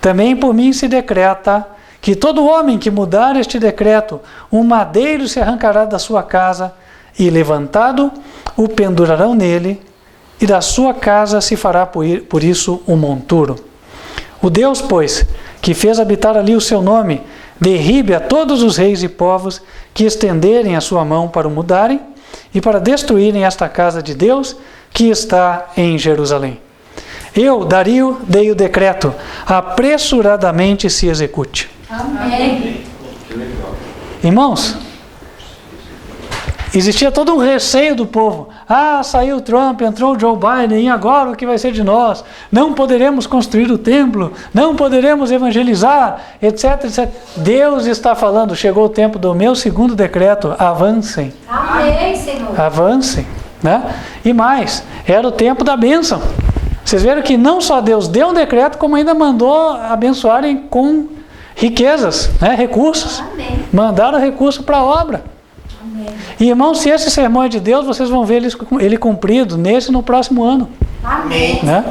Também por mim se decreta que todo homem que mudar este decreto, um madeiro se arrancará da sua casa e, levantado, o pendurarão nele, e da sua casa se fará por isso um monturo. O Deus, pois, que fez habitar ali o seu nome, derribe a todos os reis e povos que estenderem a sua mão para o mudarem e para destruírem esta casa de Deus que está em Jerusalém. Eu, Dario, dei o decreto, apressuradamente se execute. Amém. Irmãos, existia todo um receio do povo. Ah, saiu Trump, entrou Joe Biden, e agora o que vai ser de nós? Não poderemos construir o templo, não poderemos evangelizar, etc, etc. Deus está falando, chegou o tempo do meu segundo decreto, avancem. Amém, Senhor. Avancem, né? E mais, era o tempo da bênção. Vocês viram que não só Deus deu um decreto, como ainda mandou abençoarem com riquezas, né? Recursos. Amém. Mandaram recurso para a obra. Amém. E irmãos, se esse sermão é de Deus, vocês vão ver ele cumprido nesse e no próximo ano. Amém. Né?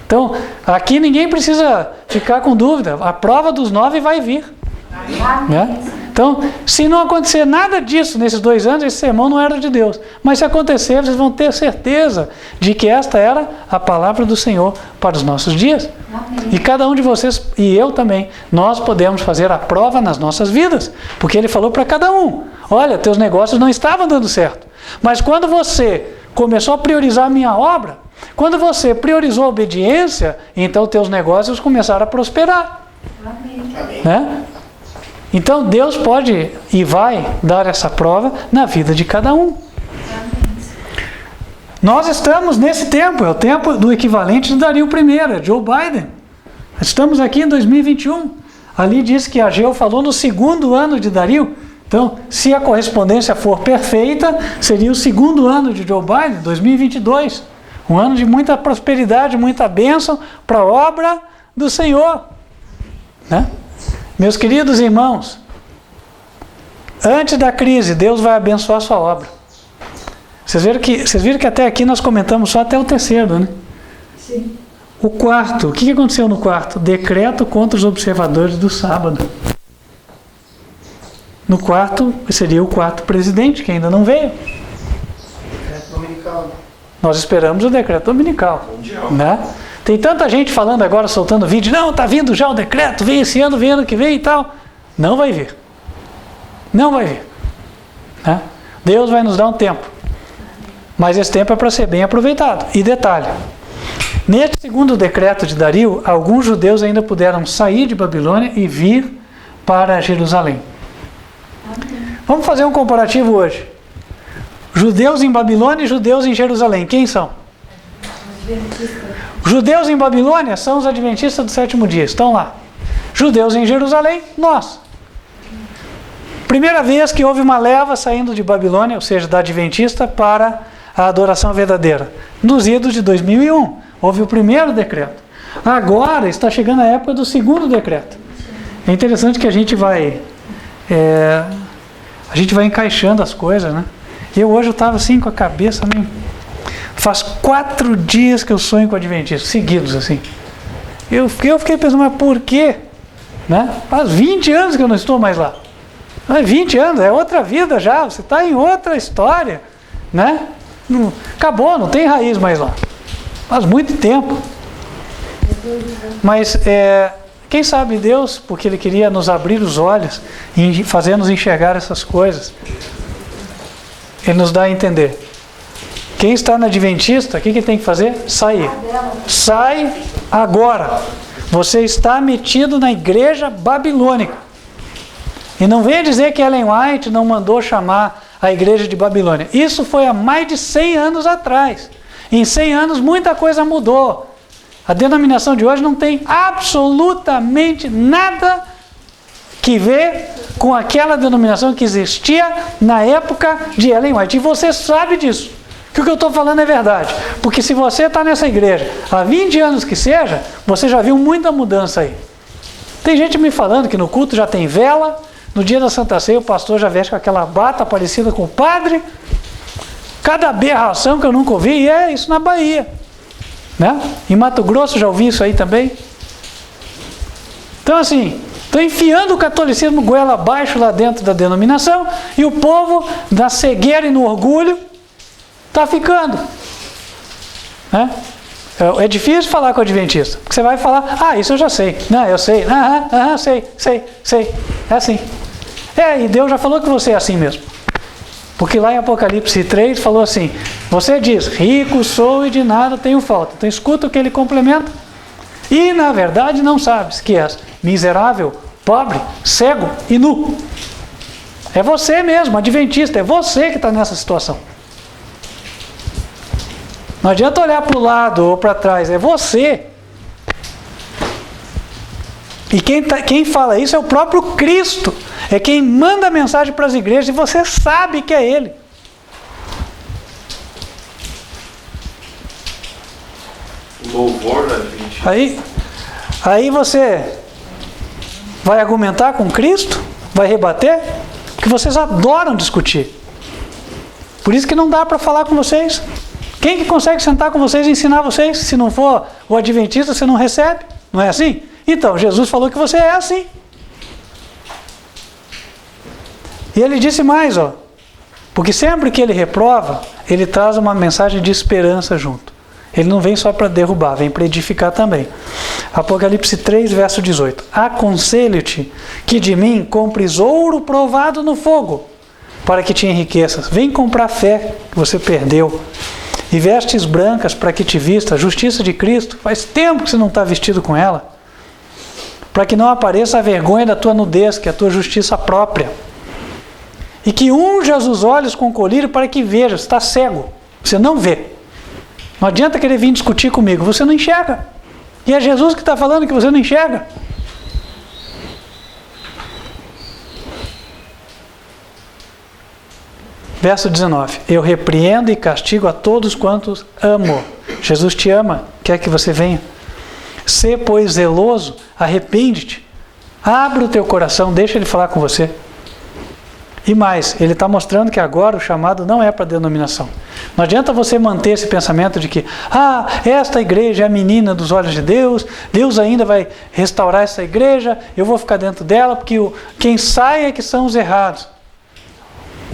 Então, aqui ninguém precisa ficar com dúvida. A prova dos 9 vai vir. Amém. Né? Então, se não acontecer nada disso nesses 2 anos, esse sermão não era de Deus. Mas se acontecer, vocês vão ter certeza de que esta era a palavra do Senhor para os nossos dias. Amém. E cada um de vocês, e eu também, nós podemos fazer a prova nas nossas vidas. Porque Ele falou para cada um, olha, teus negócios não estavam dando certo. Mas quando você começou a priorizar a minha obra, quando você priorizou a obediência, então teus negócios começaram a prosperar. Amém. Né? Então Deus pode e vai dar essa prova na vida de cada um. Nós estamos nesse tempo, é o tempo do equivalente de Dario I, é Joe Biden. Estamos aqui em 2021. Ali diz que Ageu falou no segundo ano de Dario. Então, se a correspondência for perfeita, seria o segundo ano de Joe Biden, 2022. Um ano de muita prosperidade, muita bênção para a obra do Senhor. Né? Meus queridos irmãos, antes da crise, Deus vai abençoar a sua obra. Vocês viram que até aqui nós comentamos só até o terceiro, né? Sim. O quarto, o que aconteceu no quarto? Decreto contra os observadores do sábado. No quarto, seria o quarto presidente, que ainda não veio. Decreto dominical. Nós esperamos o decreto dominical. Mundial. Né? Tem tanta gente falando agora, soltando vídeo, não, está vindo já o decreto, vem esse ano, vem ano que vem e tal. Não vai vir. Não vai vir. Né? Deus vai nos dar um tempo. Mas esse tempo é para ser bem aproveitado. E detalhe, neste segundo decreto de Dario, alguns judeus ainda puderam sair de Babilônia e vir para Jerusalém. Vamos fazer um comparativo hoje. Judeus em Babilônia e judeus em Jerusalém. Quem são? Judeus em Babilônia são os adventistas do sétimo dia. Estão lá. Judeus em Jerusalém, nós. Primeira vez que houve uma leva saindo de Babilônia, ou seja, da adventista, para a adoração verdadeira. Nos idos de 2001, houve o primeiro decreto. Agora está chegando a época do segundo decreto. É interessante que a gente vai encaixando as coisas, né? Hoje eu estava assim com a cabeça meio... Faz 4 dias que eu sonho com adventistas, seguidos assim. Eu fiquei pensando, mas por quê? Né? Faz 20 anos que eu não estou mais lá. Mas 20 anos, é outra vida já, você está em outra história, né? Acabou, não tem raiz mais lá. Faz muito tempo. Mas quem sabe Deus, porque Ele queria nos abrir os olhos e fazer-nos enxergar essas coisas, Ele nos dá a entender. Quem está na adventista, o que tem que fazer? Sair. Sai agora. Você está metido na igreja babilônica. E não venha dizer que Ellen White não mandou chamar a igreja de Babilônia. Isso foi há mais de 100 anos atrás. Em 100 anos muita coisa mudou. A denominação de hoje não tem absolutamente nada que ver com aquela denominação que existia na época de Ellen White. E você sabe disso. Que o que eu estou falando é verdade. Porque se você está nessa igreja há 20 anos que seja, você já viu muita mudança aí. Tem gente me falando que no culto já tem vela. No dia da Santa Ceia, o pastor já veste com aquela bata parecida com o padre. Cada aberração que eu nunca ouvi, e é isso na Bahia. Né? Em Mato Grosso já ouvi isso aí também. Então assim, estão enfiando o catolicismo goela abaixo lá dentro da denominação, e o povo, na cegueira e no orgulho, está ficando. Né? É difícil falar com o adventista, porque você vai falar, isso eu já sei. Não, eu sei. Sei. É assim. E Deus já falou que você é assim mesmo. Porque lá em Apocalipse 3 falou assim, você diz, rico sou e de nada tenho falta. Então escuta o que ele complementa. E na verdade não sabes que és miserável, pobre, cego e nu. É você mesmo, adventista, é você que está nessa situação. Não adianta olhar para o lado ou para trás, é você. E quem fala isso é o próprio Cristo. É quem manda a mensagem para as igrejas e você sabe que é Ele. Louvor da gente. Aí você vai argumentar com Cristo? Vai rebater? Porque vocês adoram discutir. Por isso que não dá para falar com vocês. Quem que consegue sentar com vocês e ensinar vocês? Se não for o adventista, você não recebe. Não é assim? Então, Jesus falou que você é assim. E ele disse mais, porque sempre que ele reprova, ele traz uma mensagem de esperança junto. Ele não vem só para derrubar, vem para edificar também. Apocalipse 3, verso 18. Aconselho-te que de mim compres ouro provado no fogo, para que te enriqueças. Vem comprar fé que você perdeu. E vestes brancas para que te vista. A justiça de Cristo, faz tempo que você não está vestido com ela. para que não apareça a vergonha da tua nudez, que é a tua justiça própria. E que unjas os olhos com colírio para que vejas. Você está cego, você não vê. Não adianta querer vir discutir comigo, você não enxerga. E é Jesus que está falando que você não enxerga. Verso 19. Eu repreendo e castigo a todos quantos amo. Jesus te ama, quer que você venha. Sê, pois, zeloso, arrepende-te. Abre o teu coração, deixa ele falar com você. E mais, ele está mostrando que agora o chamado não é para denominação. Não adianta você manter esse pensamento de que esta igreja é a menina dos olhos de Deus, Deus ainda vai restaurar essa igreja, eu vou ficar dentro dela, porque quem sai é que são os errados.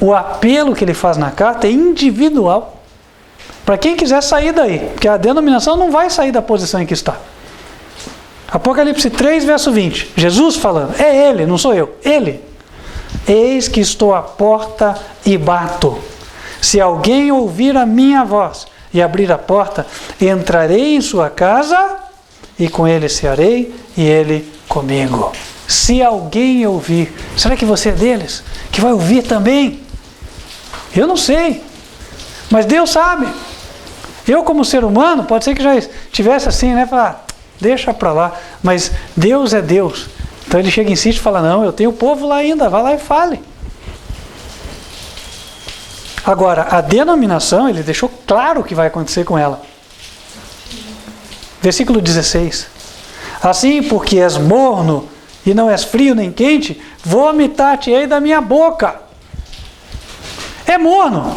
O apelo que ele faz na carta é individual. Para quem quiser sair daí, porque a denominação não vai sair da posição em que está. Apocalipse 3, verso 20. Jesus falando, é ele, não sou eu, ele. Eis que estou à porta e bato. Se alguém ouvir a minha voz e abrir a porta, entrarei em sua casa e com ele cearei e ele comigo. Se alguém ouvir, será que você é deles? Que vai ouvir também? Eu não sei, mas Deus sabe. Eu como ser humano, pode ser que já estivesse assim, né? Falar, deixa para lá, mas Deus é Deus. Então ele chega e insiste e fala, não, eu tenho o povo lá ainda, vá lá e fale. Agora, a denominação, ele deixou claro o que vai acontecer com ela. Versículo 16. Assim, porque és morno e não és frio nem quente, vomitar-te-ei da minha boca. É morno.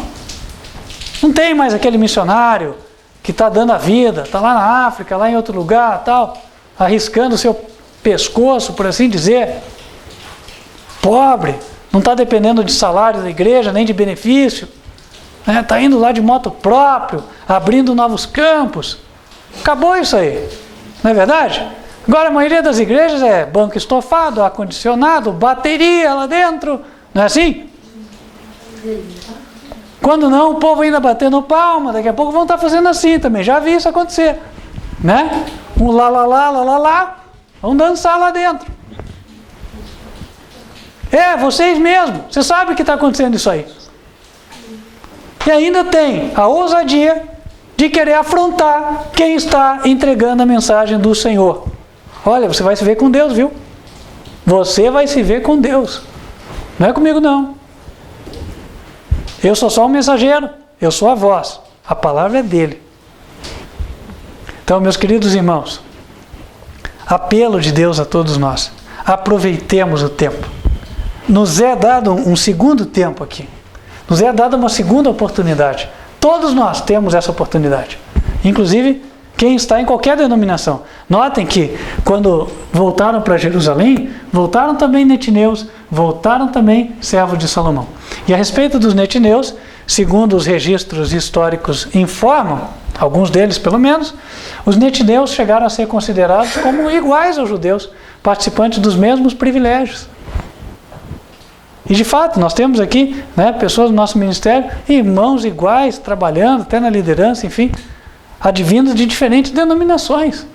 Não tem mais aquele missionário que está dando a vida, está lá na África, lá em outro lugar, tal, arriscando o seu pescoço, por assim dizer. Pobre, não está dependendo de salário da igreja, nem de benefício. Está indo lá de moto próprio, abrindo novos campos. Acabou isso aí, não é verdade? Agora a maioria das igrejas é banco estofado, ar-condicionado, bateria lá dentro, não é assim? Quando não, o povo ainda batendo palma, daqui a pouco vão estar fazendo assim também, já vi isso acontecer, né? Um lá, vão dançar lá dentro. Vocês mesmos, você sabe que está acontecendo isso aí. E ainda tem a ousadia de querer afrontar quem está entregando a mensagem do Senhor. Olha, você vai se ver com Deus, viu? Você vai se ver com Deus. Não é comigo, não. Eu sou só um mensageiro. Eu sou a voz. A palavra é dele. Então, meus queridos irmãos, apelo de Deus a todos nós. Aproveitemos o tempo. Nos é dado um segundo tempo aqui. Nos é dada uma segunda oportunidade. Todos nós temos essa oportunidade. Inclusive, quem está em qualquer denominação. Notem que, quando voltaram para Jerusalém, voltaram também netineus, voltaram também servos de Salomão. E a respeito dos netineus, segundo os registros históricos informam, alguns deles pelo menos, os netineus chegaram a ser considerados como iguais aos judeus, participantes dos mesmos privilégios. E de fato, nós temos aqui, né, pessoas do nosso ministério, irmãos iguais, trabalhando, até na liderança, enfim, advindos de diferentes denominações.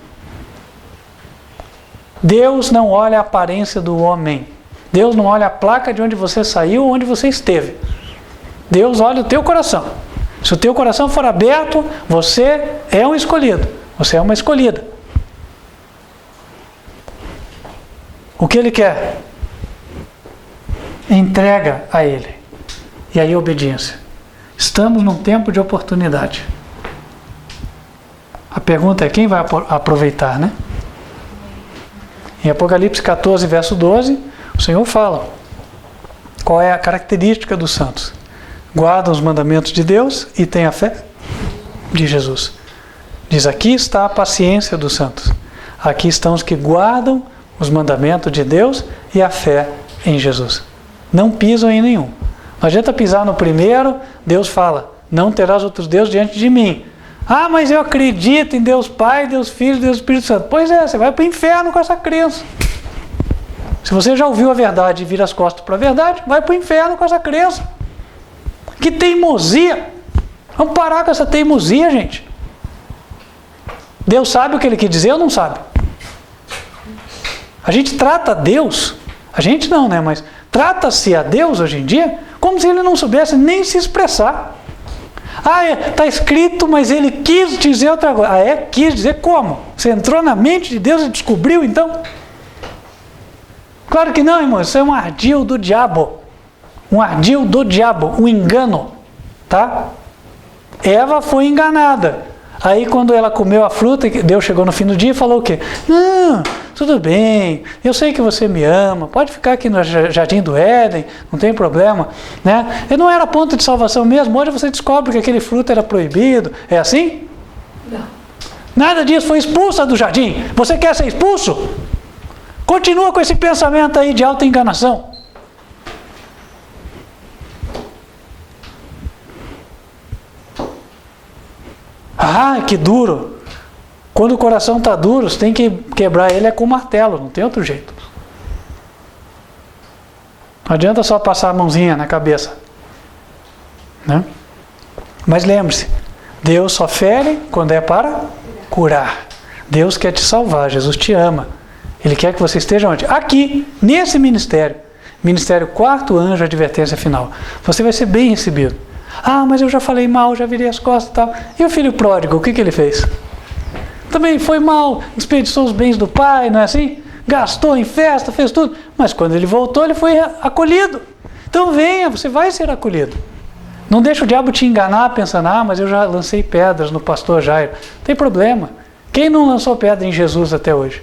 Deus não olha a aparência do homem. Deus não olha a placa de onde você saiu ou onde você esteve. Deus olha o teu coração. Se o teu coração for aberto, você é um escolhido. Você é uma escolhida. O que Ele quer? Entrega a Ele. E aí obediência. Estamos num tempo de oportunidade. A pergunta é quem vai aproveitar, né? Em Apocalipse 14, verso 12, o Senhor fala qual é a característica dos santos. Guardam os mandamentos de Deus e têm a fé de Jesus. Diz, aqui está a paciência dos santos. Aqui estão os que guardam os mandamentos de Deus e a fé em Jesus. Não pisam em nenhum. Não adianta pisar no primeiro, Deus fala, não terás outros deuses diante de mim. Ah, mas eu acredito em Deus Pai, Deus Filho, Deus Espírito Santo. Pois é, você vai para o inferno com essa crença. Se você já ouviu a verdade e vira as costas para a verdade, vai para o inferno com essa crença. Que teimosia! Vamos parar com essa teimosia, gente. Deus sabe o que Ele quer dizer ou não sabe? A gente trata Deus, a gente não, né? Mas trata-se a Deus hoje em dia como se ele não soubesse nem se expressar. Está escrito, mas ele quis dizer outra coisa. Quis dizer como? Você entrou na mente de Deus e descobriu então? Claro que não, irmão, isso é um ardil do diabo. Um ardil do diabo, um engano, tá? Eva foi enganada. Aí quando ela comeu a fruta, Deus chegou no fim do dia e falou o quê? Não, tudo bem, eu sei que você me ama, pode ficar aqui no Jardim do Éden, não tem problema, né? E não era ponto de salvação mesmo, hoje você descobre que aquele fruto era proibido, é assim? Não. Nada disso, foi expulsa do jardim. Você quer ser expulso? Continua com esse pensamento aí de autoenganação. Que duro. Quando o coração está duro, você tem que quebrar ele com martelo, não tem outro jeito. Não adianta só passar a mãozinha na cabeça, né? Mas lembre-se, Deus só fere quando é para curar. Deus quer te salvar, Jesus te ama. Ele quer que você esteja onde? Aqui, nesse ministério. Ministério Quarto Anjo, Advertência Final. Você vai ser bem recebido. Mas eu já falei mal, já virei as costas e tal. E o filho pródigo, o que ele fez? Também foi mal, desperdiçou os bens do pai, não é assim? Gastou em festa, fez tudo. Mas quando ele voltou, ele foi acolhido. Então venha, você vai ser acolhido. Não deixa o diabo te enganar pensando, mas eu já lancei pedras no pastor Jairo. Não tem problema. Quem não lançou pedra em Jesus até hoje?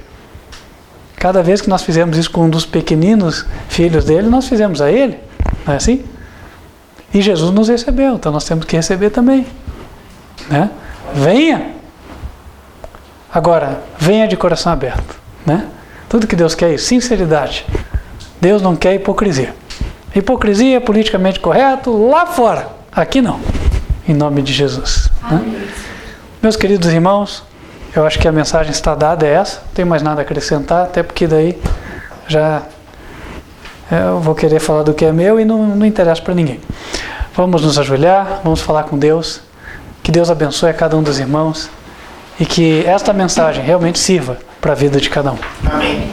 Cada vez que nós fizemos isso com um dos pequeninos filhos dele, nós fizemos a ele. Não é assim? E Jesus nos recebeu, então nós temos que receber também, né? Venha. Agora, venha de coração aberto, né? Tudo que Deus quer é sinceridade. Deus não quer hipocrisia. Hipocrisia é politicamente correto lá fora, aqui não. Em nome de Jesus, né? Meus queridos irmãos, eu acho que a mensagem está dada, é essa. Não tem mais nada a acrescentar, até porque daí já eu vou querer falar do que é meu e não interessa para ninguém. Vamos nos ajoelhar, vamos falar com Deus. Que Deus abençoe a cada um dos irmãos e que esta mensagem realmente sirva para a vida de cada um. Amém.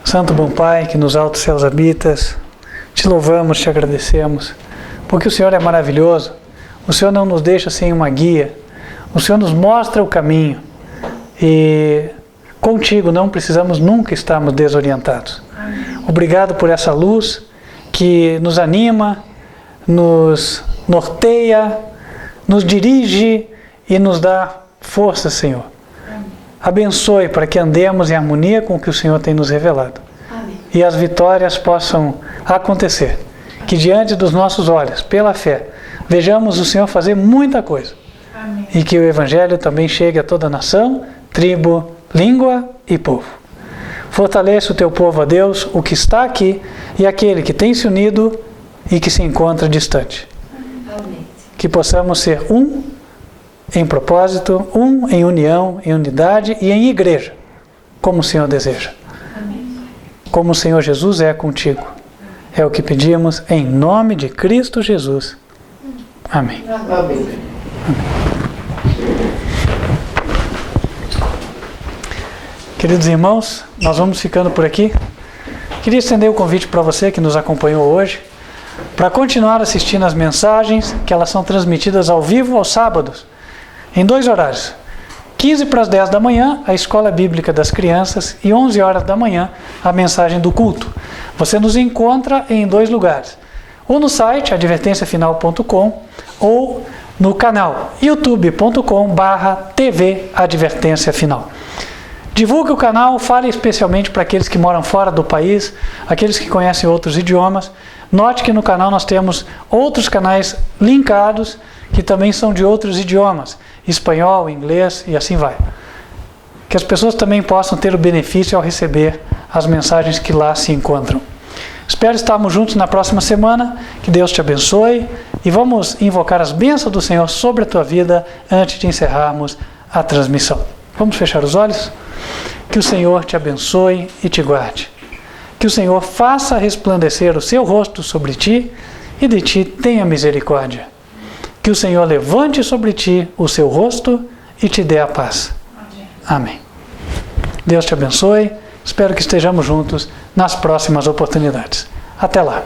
Santo bom Pai, que nos altos céus habitas, te louvamos, te agradecemos, porque o Senhor é maravilhoso, o Senhor não nos deixa sem uma guia, o Senhor nos mostra o caminho e contigo não precisamos nunca estarmos desorientados. Obrigado por essa luz que nos anima, nos norteia, nos dirige e nos dá força, Senhor. Abençoe para que andemos em harmonia com o que o Senhor tem nos revelado. Amém. E as vitórias possam acontecer. Que diante dos nossos olhos, pela fé, vejamos o Senhor fazer muita coisa. Amém. E que o Evangelho também chegue a toda nação, tribo, língua e povo. Fortaleça o teu povo, a Deus, o que está aqui e aquele que tem se unido e que se encontra distante. Amém. Que possamos ser um em propósito, um em união, em unidade e em igreja, como o Senhor deseja. Amém. Como o Senhor Jesus é contigo. É o que pedimos em nome de Cristo Jesus. Amém. Amém. Queridos irmãos, nós vamos ficando por aqui. Queria estender o convite para você que nos acompanhou hoje, para continuar assistindo as mensagens, que elas são transmitidas ao vivo aos sábados, em 2 horários. 15 para as 10 da manhã, a Escola Bíblica das Crianças, e 11 horas da manhã, a mensagem do culto. Você nos encontra em 2 lugares, ou no site advertenciafinal.com, ou no canal youtube.com/TV Advertência Final. Divulgue o canal, fale especialmente para aqueles que moram fora do país, aqueles que conhecem outros idiomas. Note que no canal nós temos outros canais linkados, que também são de outros idiomas, espanhol, inglês e assim vai. Que as pessoas também possam ter o benefício ao receber as mensagens que lá se encontram. Espero estarmos juntos na próxima semana, que Deus te abençoe e vamos invocar as bênçãos do Senhor sobre a tua vida antes de encerrarmos a transmissão. Vamos fechar os olhos? Que o Senhor te abençoe e te guarde. Que o Senhor faça resplandecer o seu rosto sobre ti e de ti tenha misericórdia. Que Que o Senhor levante sobre ti o seu rosto e te dê a paz. Amém. Deus te abençoe. Espero que estejamos juntos nas próximas oportunidades. Até lá.